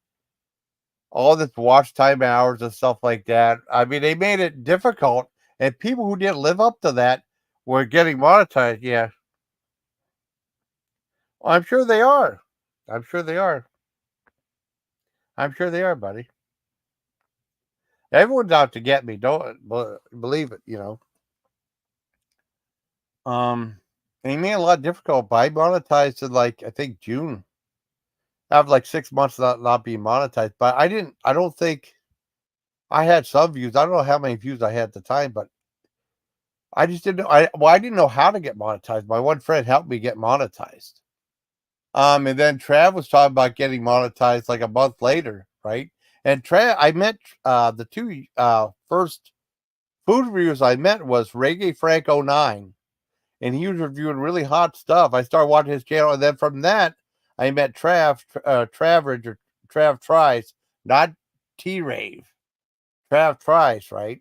all this watch time hours and stuff like that. I mean, they made it difficult, and people who didn't live up to that were getting monetized. Yeah, well, I'm sure they are. I'm sure they are. I'm sure they are, buddy. Everyone's out to get me. Don't believe it. And he made it a lot difficult. But I monetized in like I think June. After like 6 months not being monetized. But I don't think I had some views. I don't know how many views I had at the time, but I just didn't know. I didn't know how to get monetized. My one friend helped me get monetized. And then Trav was talking about getting monetized like a month later, right? And Trav, I met the two first food reviews I met was Reggae Frank '09, and he was reviewing really hot stuff. I started watching his channel, and then from that, I met Travridge, or Trav Tries, not T Rave, Trav Tries, right?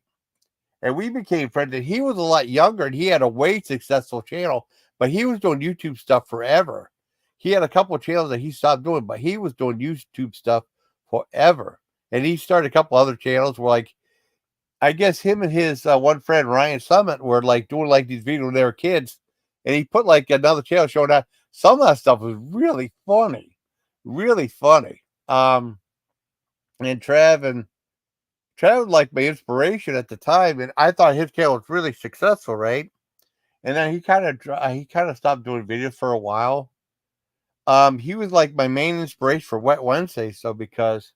And we became friends. And he was a lot younger, and he had a way successful channel, but he was doing YouTube stuff forever. He had a couple of channels that he stopped doing, but he was doing YouTube stuff forever. And he started a couple other channels where, like, I guess him and his one friend Ryan Summit were like doing like these videos when they were kids, and he put like another channel showing that some of that stuff was really funny, really funny. And Trav was like my inspiration at the time, and I thought his channel was really successful, right? And then he kind of stopped doing videos for a while. He was like my main inspiration for Wet Wednesday, so because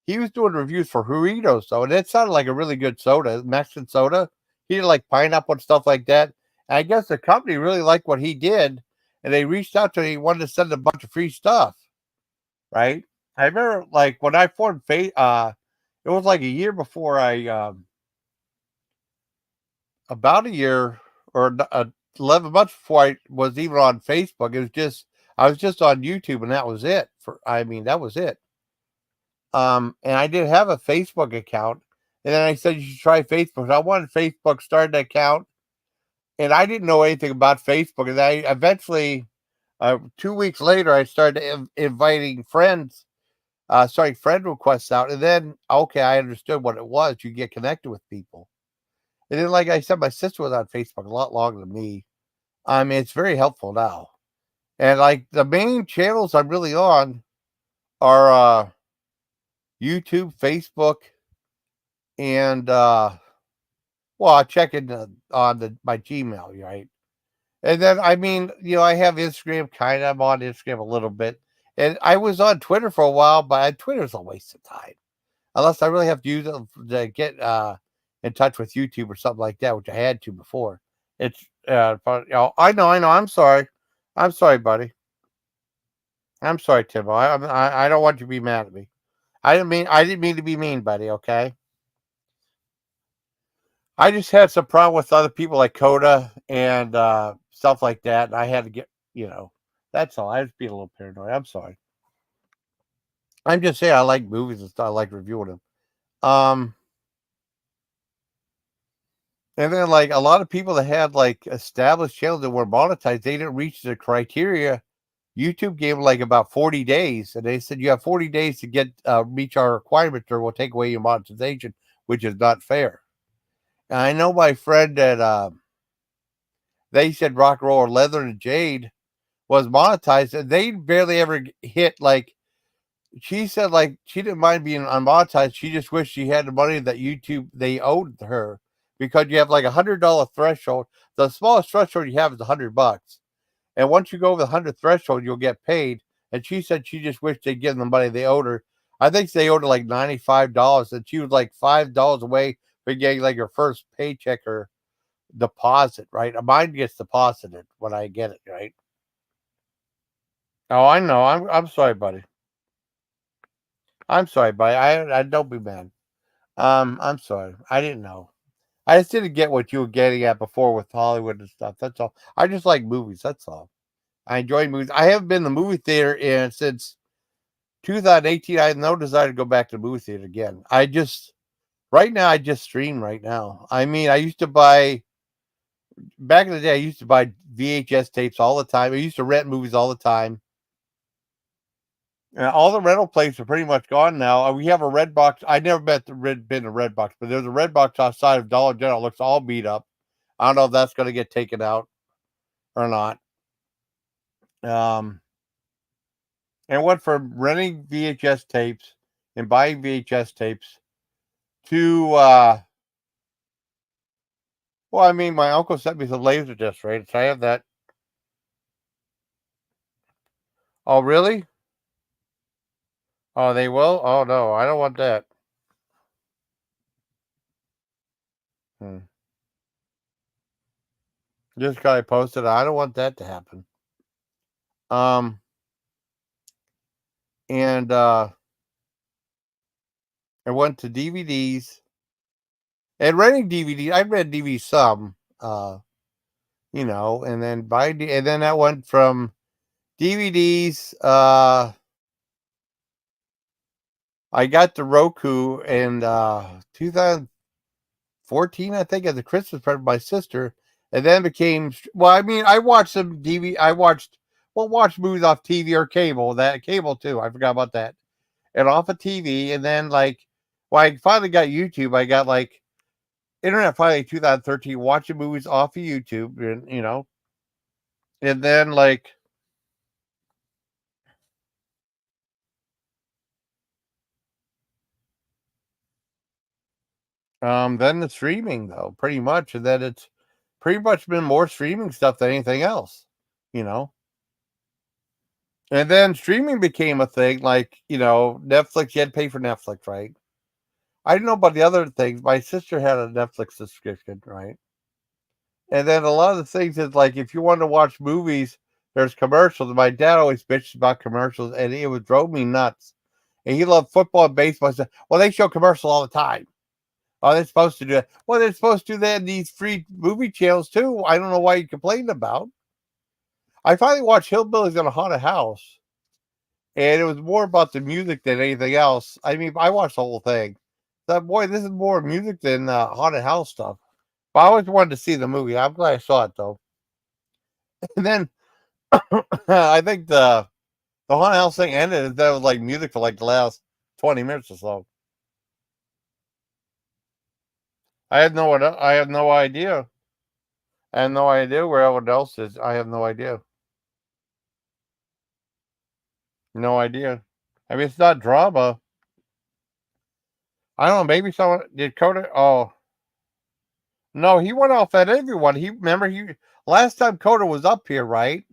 he was doing reviews for Doritos, though, and it sounded like a really good soda, Mexican soda. He did like pineapple and stuff like that. And I guess the company really liked what he did, and they reached out to him. He wanted to send a bunch of free stuff, right? I remember like when I formed it was like a year before about a year or 11 months before I was even on Facebook. It was just I was just on YouTube, and that was it. That was it. And I did have a Facebook account, and then I said you should try Facebook. I wanted Facebook, started an account, and I didn't know anything about Facebook. And I eventually, 2 weeks later, I started inviting friends, starting friend requests out, and then okay, I understood what it was. You get connected with people, and then, like I said, my sister was on Facebook a lot longer than me. I mean, it's very helpful now, and like the main channels I'm really on are YouTube, Facebook, and well, I check it on my Gmail, right? And then, I mean, I have Instagram, kind of. I'm on Instagram a little bit. And I was on Twitter for a while, but Twitter's a waste of time. Unless I really have to use it to get in touch with YouTube or something like that, which I had to before. It's, I know. I'm sorry. I'm sorry, buddy. I'm sorry, Timbo. I don't want you to be mad at me. I didn't mean to be mean, buddy, okay? I just had some problem with other people like Coda and stuff like that, and I had to that's all. I was being a little paranoid. I'm sorry. I'm just saying I like movies and stuff. I like reviewing them. Um, and then like a lot of people that had like established channels that were monetized, they didn't reach the criteria. YouTube gave them like about 40 days, and they said you have 40 days to get reach our requirements, or we'll take away your monetization, which is not fair. And I know my friend that they said Rock and Roll or Leather and Jade was monetized, and they barely ever hit like she said like she didn't mind being unmonetized. She just wished she had the money that YouTube they owed her because you have like $100 threshold. The smallest threshold you have is $100, and once you go over the 100 threshold, you'll get paid. And she said she just wished they'd give them the money they owed her. I think they owed her like $95, and she was like $5 away from getting like her first paycheck or deposit. Right, mine gets deposited when I get it. Right. Oh, I know. I'm sorry, buddy. I'm sorry, buddy. I don't be mad. I'm sorry. I didn't know. I just didn't get what you were getting at before with Hollywood and stuff. That's all. I just like movies. That's all. I enjoy movies. I haven't been in the movie theater since 2018. I have no desire to go back to the movie theater again. Right now, I just stream right now. I mean, I used to buy, back in the day, I used to buy VHS tapes all the time. I used to rent movies all the time. All the rental places are pretty much gone now. We have a Red Box. I never been to Red Box, but there's a Red Box outside of Dollar General. It looks all beat up. I don't know if that's going to get taken out or not. Um, and went from renting VHS tapes and buying VHS tapes to, well, I mean, my uncle sent me some laser disc, right? So I have that. Oh, really? Oh, they will? Oh, no, I don't want that. Hmm. This guy posted, I don't want that to happen. Um, and I went to DVDs and renting DVDs. I read DVDs some, and then and then that went from DVDs. I got the Roku in 2014, I think, as a Christmas present for my sister, and then became well. I mean, I watched some DVD. Watched movies off TV or cable. That cable too. I forgot about that. And off of TV, and then I finally got YouTube. I got internet finally 2013, watching movies off of YouTube, and and then then the streaming though, pretty much, and then it's pretty much been more streaming stuff than anything else, you know. And then streaming became a thing, Netflix. You had to pay for Netflix, right? I didn't know about the other things. My sister had a Netflix subscription, right? And then a lot of the things is if you want to watch movies, there's commercials. My dad always bitched about commercials, and it would drove me nuts. And he loved football and baseball. I said, well, they show commercials all the time. Oh, they're supposed to do that. Well, they're supposed to do that in these free movie channels too. I don't know why you complain about. I finally watched Hillbillies on a Haunted House, and it was more about the music than anything else. I mean, I watched the whole thing. Thought, boy, this is more music than Haunted House stuff. But I always wanted to see the movie. I'm glad I saw it though. And then I think the haunted house thing ended, and that was music for the last 20 minutes or so. I have no idea. I have no idea where everyone else is. I have no idea. No idea. I mean, it's not drama. I don't know. Maybe someone did Coda. Oh no, he went off at everyone. He remember he last time Coda was up here, right?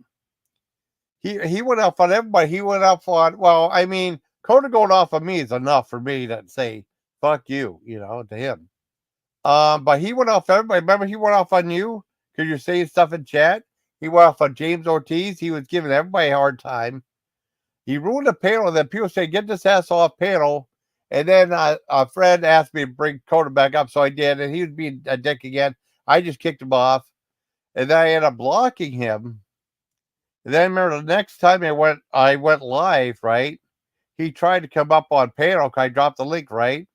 He went off on everybody. He went off on. Well, I mean, Coda going off on me is enough for me to say fuck you, to him. But he went off everybody. Remember, he went off on you because you're saying stuff in chat. He went off on James Ortiz. He was giving everybody a hard time. He ruined the panel. And then people say, "Get this ass off panel." And then a friend asked me to bring Coda back up, so I did. And he was being a dick again. I just kicked him off, and then I ended up blocking him. And then I remember the next time I went live. Right, he tried to come up on panel. I dropped the link, right,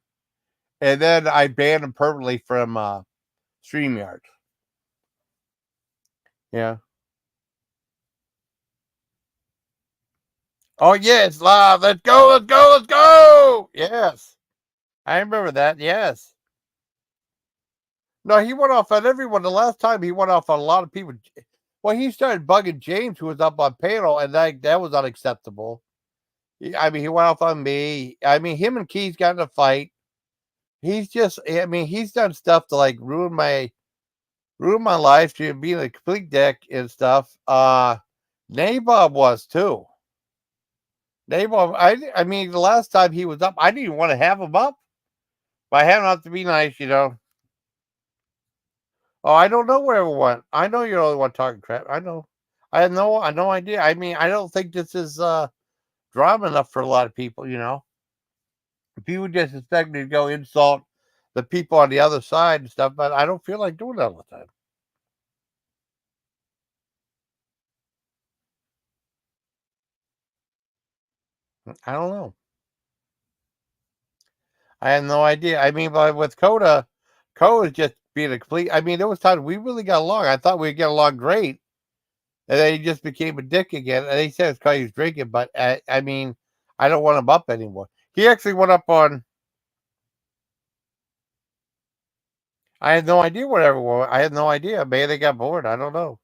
and then I banned him permanently from StreamYard. Yeah. Oh yeah, it's live. Let's go, let's go, let's go. Yes. I remember that, yes. No, he went off on everyone. The last time he went off on a lot of people. Well, he started bugging James, who was up on panel, and that was unacceptable. I mean, he went off on me. I mean, him and Keys got in a fight. He's just, I mean, he's done stuff to ruin my live stream, being a complete dick and stuff. Nabob was too. Nabob, I mean, the last time he was up, I didn't even want to have him up. But I had him up to be nice. Oh, I don't know where everyone. I know you're the only one talking crap. I know. I had no idea. I mean, I don't think this is drama enough for a lot of people. People just expect me to go insult the people on the other side and stuff, but I don't feel like doing that all the time. I don't know. I have no idea. I mean, but with Coda just being a complete. I mean, there was times we really got along. I thought we'd get along great, and then he just became a dick again. And he said it's because he was drinking, but I mean, I don't want him up anymore. He actually went up on. I had no idea what everyone. I had no idea. Maybe they got bored. I don't know.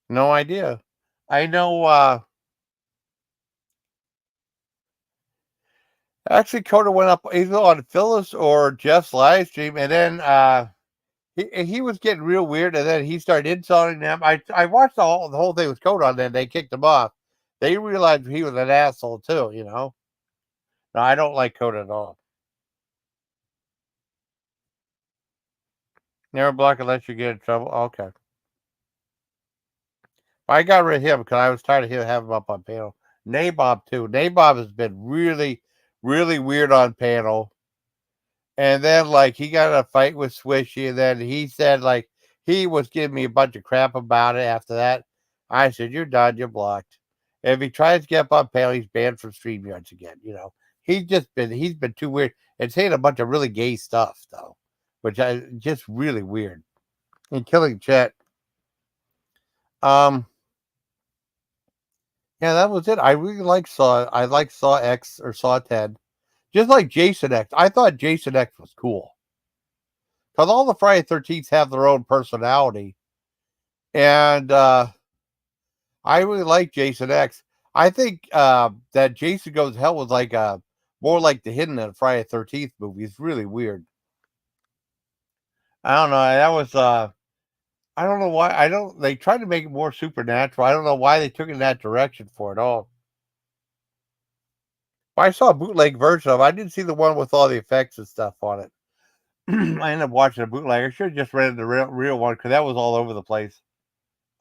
No idea. I know. Actually, Coda went up either on Phyllis or Jeff's live stream, and then he was getting real weird, and then he started insulting them. I watched the whole thing with Coda, and then they kicked him off. They realized he was an asshole too. No, I don't like Coda at all. Never block unless you get in trouble. Okay. I got rid of him because I was tired of him having him up on panel. Nabob too. Nabob has been really, really weird on panel. And then like he got in a fight with Swishy, and then he said like he was giving me a bunch of crap about it after that. I said, "You're done, you're blocked." If he tries to get up on panel, he's banned from StreamYards again. He's been too weird and saying a bunch of really gay stuff though, which I just really weird. And killing Chet. Um yeah, that was it. I really like Saw X or Saw 10. Just like Jason X. I thought Jason X was cool. Because all the Friday 13th have their own personality. And I really like Jason X. I think that Jason Goes to Hell was like more like the Hidden than Friday 13th movie. It's really weird. I don't know. That was I don't know why. They tried to make it more supernatural. I don't know why they took it in that direction for it all. But I saw a bootleg version of it. I didn't see the one with all the effects and stuff on it. I ended up watching a bootleg. I should have just rented the real one because that was all over the place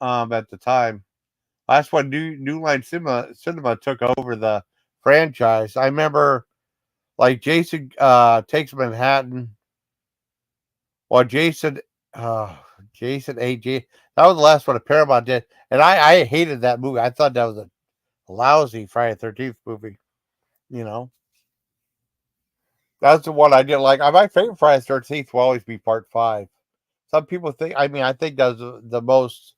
at the time. That's when New Line Cinema took over the franchise. I remember like Jason Takes Manhattan or Jason AJ. That was the last one that Paramount did. And I hated that movie. I thought that was a lousy Friday the 13th movie, you know. That's the one I didn't like. My favorite Friday the 13th will always be part 5. Some people think I think that's the most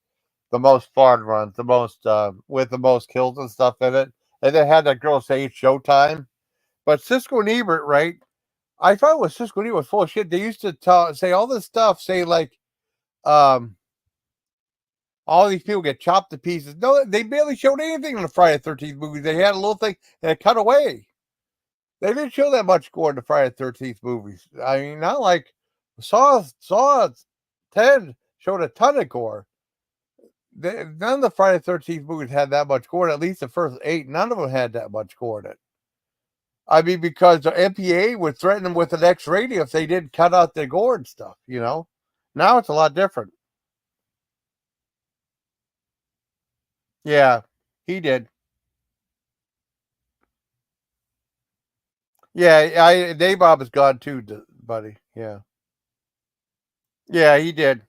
fun runs, the most with the most kills and stuff in it. And they had that girl say it's Showtime. But Cisco and Ebert, right? I thought with Cisco and Ebert was full of shit. They used to say all this stuff, say like um all these people get chopped to pieces. No, they barely showed anything in the Friday the 13th movies. They had a little thing and it cut away. They didn't show that much gore in the Friday the 13th movies. I mean, not like Saw 10 showed a ton of gore. None of the Friday the 13th movies had that much gore. At least the first 8, none of them had that much gore in it. I mean, because the MPA would threaten them with an X rating if they didn't cut out the gore and stuff, you know? Now it's a lot different. Yeah, he did. Yeah, Nabob is gone too, buddy. Yeah. Yeah, he did.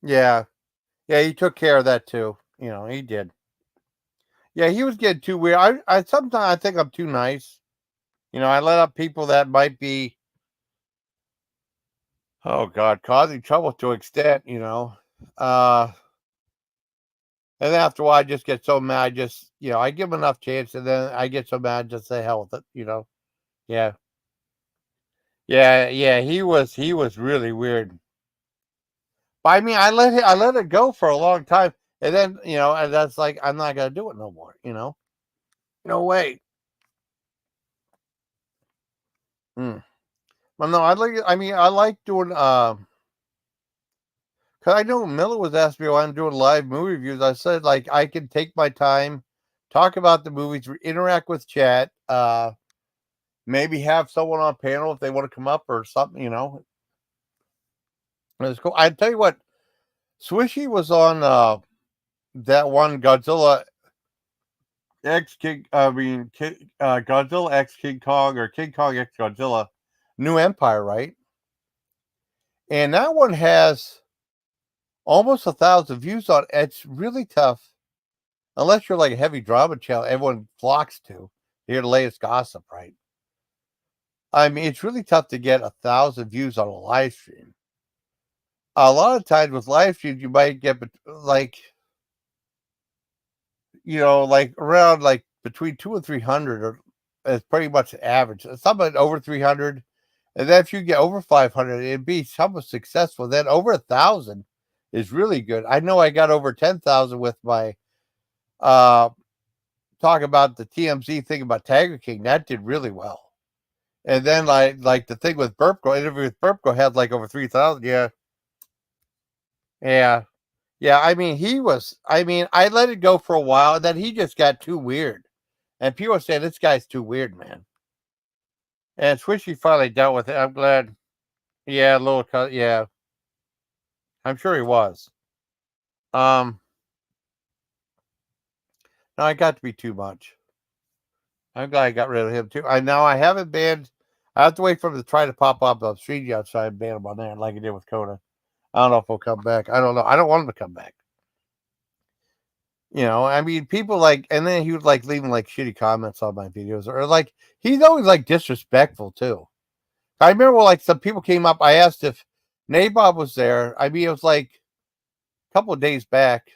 Yeah. Yeah, he took care of that too. He did. Yeah, he was getting too weird. I sometimes I think I'm too nice. I let up people that might be, oh God, causing trouble to an extent. Uh And then after a while, I just get so mad. I give him enough chance, and then I get so mad, just say hell with it. Yeah, yeah, yeah. He was really weird. But I mean, I let it go for a long time, and then and that's like I'm not gonna do it no more. No way. Mm. Well, no, I like doing. Cause I know Miller was asking me why I'm doing live movie reviews. I said like I can take my time, talk about the movies, interact with chat. Maybe have someone on panel if they want to come up or something. It's cool. I tell you what, Swishy was on that one Godzilla X King. I mean, Godzilla X King Kong or King Kong X Godzilla, New Empire, right? And that one has almost 1,000 views on it. It's really tough unless you're like a heavy drama channel. Everyone flocks to hear the latest gossip, right? I mean, it's really tough to get 1,000 views on a live stream. A lot of times with live streams, you might get like around like between 200 and 300 is pretty much the average. Something over 300, and then if you get over 500, it'd be somewhat successful. Then over 1,000 is really good. I know I got over 10,000 with my uh talk about the TMZ thing about Tiger King. That did really well. And then like the thing with Burpko, interview with Burpko had like over 3,000. Yeah, yeah. Yeah, I mean, I let it go for a while, and then he just got too weird. And people say, this guy's too weird, man. And Swishy finally dealt with it. I'm glad. Yeah, yeah. I'm sure he was. Um, no, I got to be too much. I'm glad I got rid of him too. I haven't banned. I have to wait for him to try to pop up on Street outside and ban him on there, like he did with Coda. I don't know if he'll come back. I don't know. I don't want him to come back. I mean, people like, and then he would like leaving like shitty comments on my videos, or like he's always like disrespectful too. I remember like some people came up. I asked if Nabob was there. I mean, it was like a couple of days back.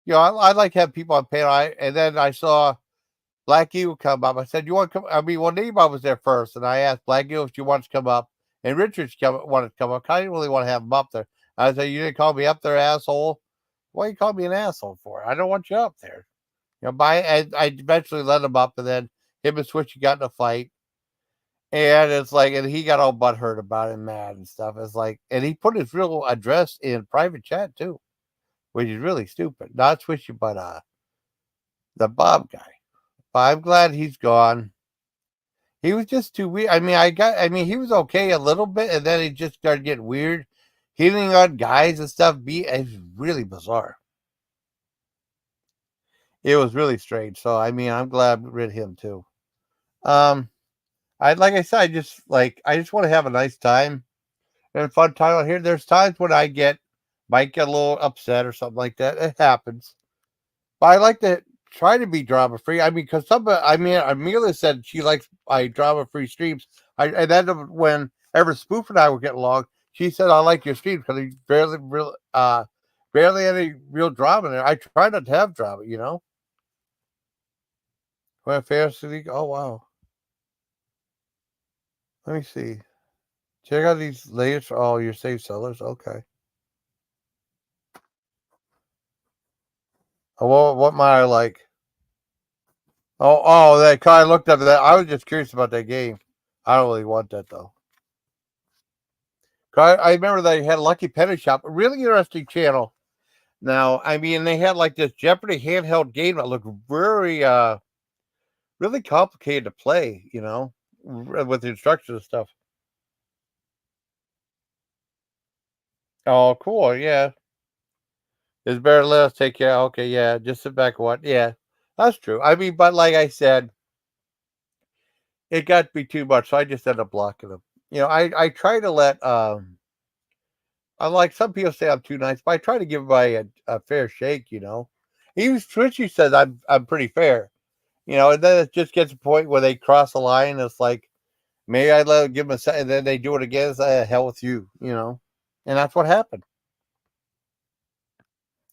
I like to have people on panel. And then I saw Black Eagle come up. I said, "You want to come?" I mean, well, Nabob was there first, and I asked Black Eagle if she wants to come up, and Richards wanted to come up. I didn't really want to have him up there. I said, "You didn't call me up there, asshole. Why you call me an asshole for? I don't want you up there." I eventually let him up, and then him and Switchy got in a fight. And it's like, and he got all butthurt about it and mad and stuff. It's like, and he put his real address in private chat too, which is really stupid. Not Switchy, but the Bob guy. But I'm glad he's gone. He was just too weird. I mean, he was okay a little bit, and then he just started getting weird, hitting on guys and stuff. It's really bizarre. It was really strange. So I mean, I'm glad I rid him too. Like I said, I just want to have a nice time and fun time out here. There's times when might get a little upset or something like that. It happens, but I like to try to be drama free. I mean, because Amelia said she likes my drama free streams. And then whenever Spoof and I were getting along, she said I like your streams because there's barely any real drama there. I try not to have drama. When Fantasy League, oh wow. Let me see. Check out these latest. Oh, your safe sellers. Okay. Oh, what might I like? That car. I looked up that. I was just curious about that game. I don't really want that though. I remember they had Lucky Penny Shop, a really interesting channel. Now, I mean, they had like this Jeopardy handheld game that looked very, really complicated to play. With the instructions and stuff. Oh, cool. Yeah, it's better to let us take care. Okay, yeah, just sit back and watch. Yeah, that's true. I mean, but like I said, it got to be too much, so I just ended up blocking them. I try to let unlike some people say I'm too nice, but I try to give everybody a fair shake. Even Twitchy says I'm pretty fair. And then it just gets to a point where they cross the line. It's like maybe give them a set, and then they do it again. It's like, hell with you. And that's what happened.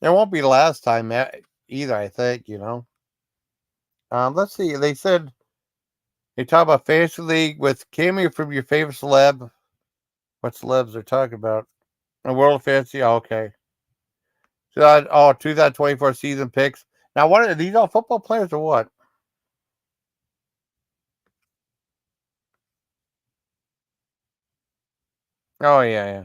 It won't be the last time either. I think. Let's see. They said they talk about Fantasy League with cameo from your favorite celeb. What celebs they're talking about? A World of Fantasy. Oh, okay. 2024 season picks. Now, what are these all football players or what? Oh yeah.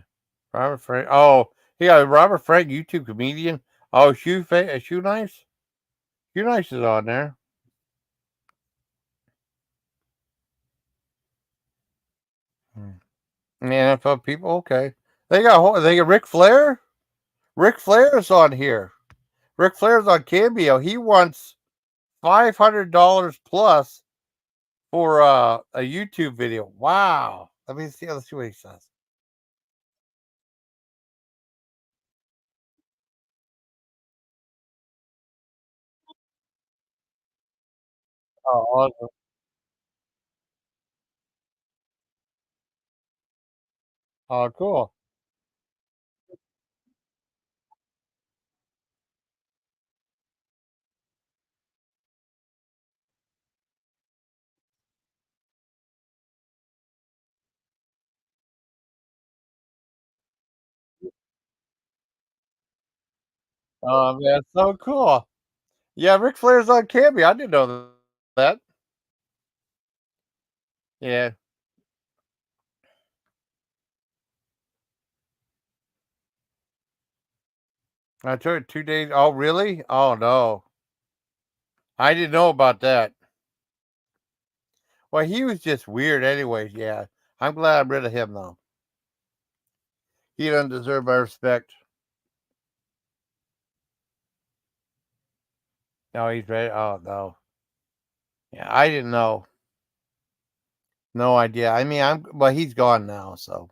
Robert Frank. Oh, yeah, Robert Frank, YouTube comedian. Oh, Shoe Nice. Shoe Nice is on there. Hmm. The NFL people. Okay, they got Ric Flair. Ric Flair is on here. Ric Flair's on Cameo. He wants $500 plus for a YouTube video. Wow. Let me see. Let's see what he says. Oh, awesome. Oh, cool. Oh man, so cool. Yeah, Ric Flair's on Cameo. I didn't know that. Yeah, I took it 2 days. Oh, really? Oh no, I didn't know about that. Well, he was just weird, anyways. Yeah, I'm glad I'm rid of him though. He doesn't deserve my respect. No, he's ready. Oh no. Yeah, I didn't know. No idea. I mean, well, he's gone now, so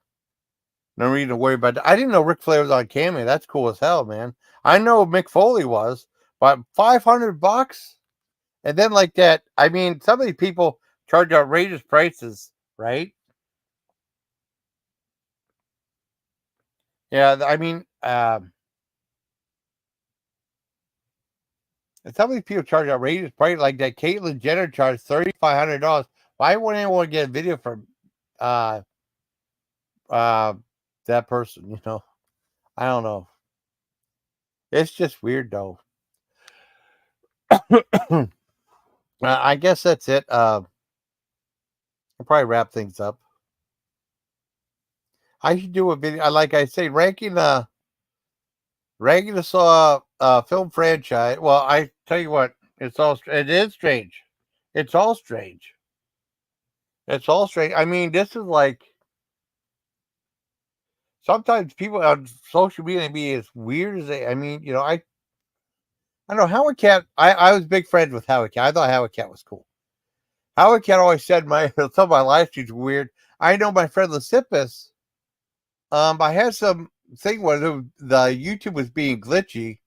no reason to worry about that. I didn't know Ric Flair was on Cameo. That's cool as hell, man. I know Mick Foley was, but $500, and then like that. I mean, some of these people charge outrageous prices, right? Yeah, I mean, and some of these people charge outrageous price, like that. Caitlyn Jenner charged $3,500. Why wouldn't anyone get a video from uh uh that person? You know, I don't know. It's just weird though. I guess that's it. I'll probably wrap things up. I should do a video. Like I say, ranking the film franchise. Well, I tell you what, it is strange. It's all strange. It's all strange. I mean, this is like sometimes people on social media be as weird as they. I mean, you know, I don't know Howard Cat. I was big friends with Howard Cat. I thought Howard Cat was cool. Howard Cat always said some of my live streams were weird. I know my friend Lasipis. I had some thing where the YouTube was being glitchy,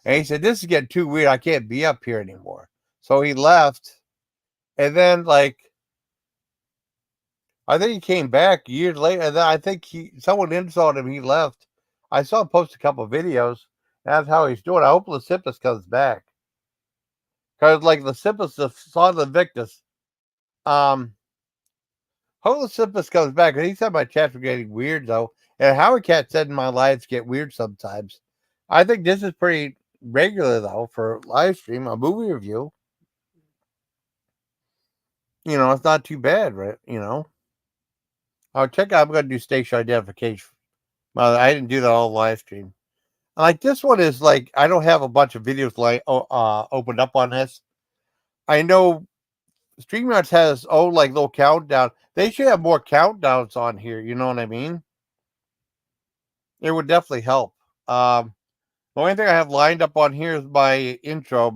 and he said, "This is getting too weird. I can't be up here anymore." So he left, and then like I think he came back years later. And then I think someone installed him. He left. I saw him post a couple of videos. That's how he's doing. I hope Lasipis comes back because like Lasipis, the son of Invictus. Hope Lasipis comes back. He said my chats were getting weird though, and Howard Cat said my lives get weird sometimes. I think this is pretty regular though for live stream, a movie review. You know, it's not too bad, right? You know, I'll check out. I'm going to do station identification. Well, I didn't do that all live stream. Like this one is like I don't have a bunch of videos like opened up on this. I know StreamYards has like little countdown. They should have more countdowns on here. You know what I mean? It would definitely help. The only thing I have lined up on here is my intro,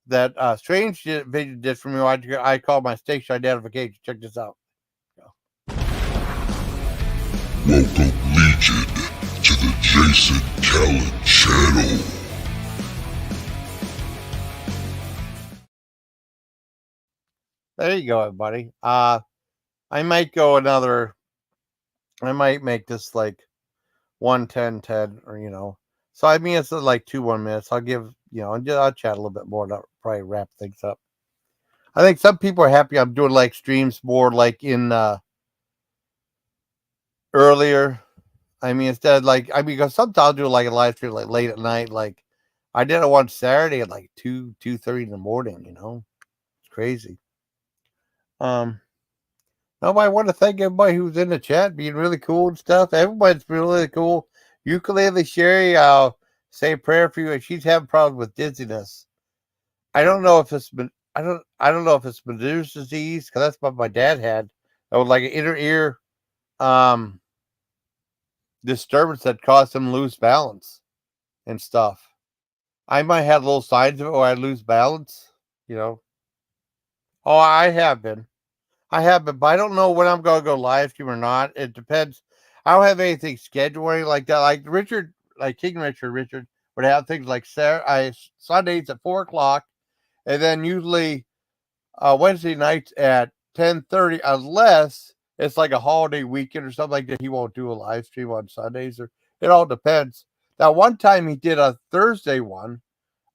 that Strange video did for me. I call my station identification. Check this out. Welcome, Legion, to the Jason Callan channel. There you go, everybody. I might go another. I might make this like 1:10:10, or you know. So I mean, it's like 1 minutes. I'll give I'll chat a little bit more. To probably wrap things up. I think some people are happy I'm doing like streams more like in earlier. I mean, instead, because sometimes I'll do like a live stream like late at night. Like I did it one Saturday at like 2:30 in the morning. You know, it's crazy. No, I want to thank everybody who's in the chat, being really cool and stuff. Everybody's been really cool. Ukulele Sherry, I'll say a prayer for you. And she's having problems with dizziness. I don't know if it's been. I don't know if it's Medusa disease, because that's what my dad had. That was like an inner ear disturbance that caused him to lose balance and stuff. I might have little signs of it where I lose balance, you know. Oh, I have been, but I don't know when I'm going to go live stream or not. It depends. I don't have anything scheduled or anything like that. Like Richard, like King Richard would have things like Sundays at 4:00, and then usually Wednesday nights at 10:30, unless it's like a holiday weekend or something like that. He won't do a live stream on Sundays, or it all depends. Now, one time he did a Thursday one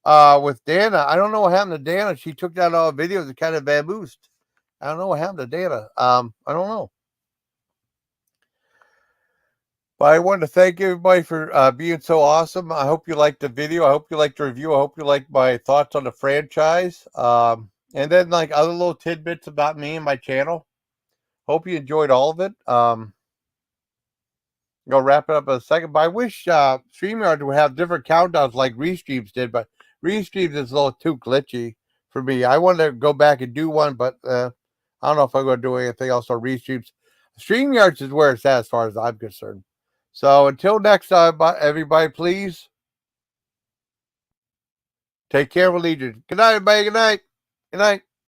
with Dana. I don't know what happened to Dana. She took down all the videos and kind of vamoosed. I don't know what happened to Dana. I don't know. But I want to thank everybody for being so awesome. I hope you liked the video. I hope you liked the review. I hope you liked my thoughts on the franchise. And then like other little tidbits about me and my channel. Hope you enjoyed all of it. I'm gonna wrap it up in a second. But I wish StreamYard would have different countdowns like Restreams did, but Restreams is a little too glitchy for me. I wanted to go back and do one, but I don't know if I'm gonna do anything else on Restreams. StreamYards is where it's at as far as I'm concerned. So until next time, everybody, please Take care of Legion. Good night, everybody. Good night. Good night.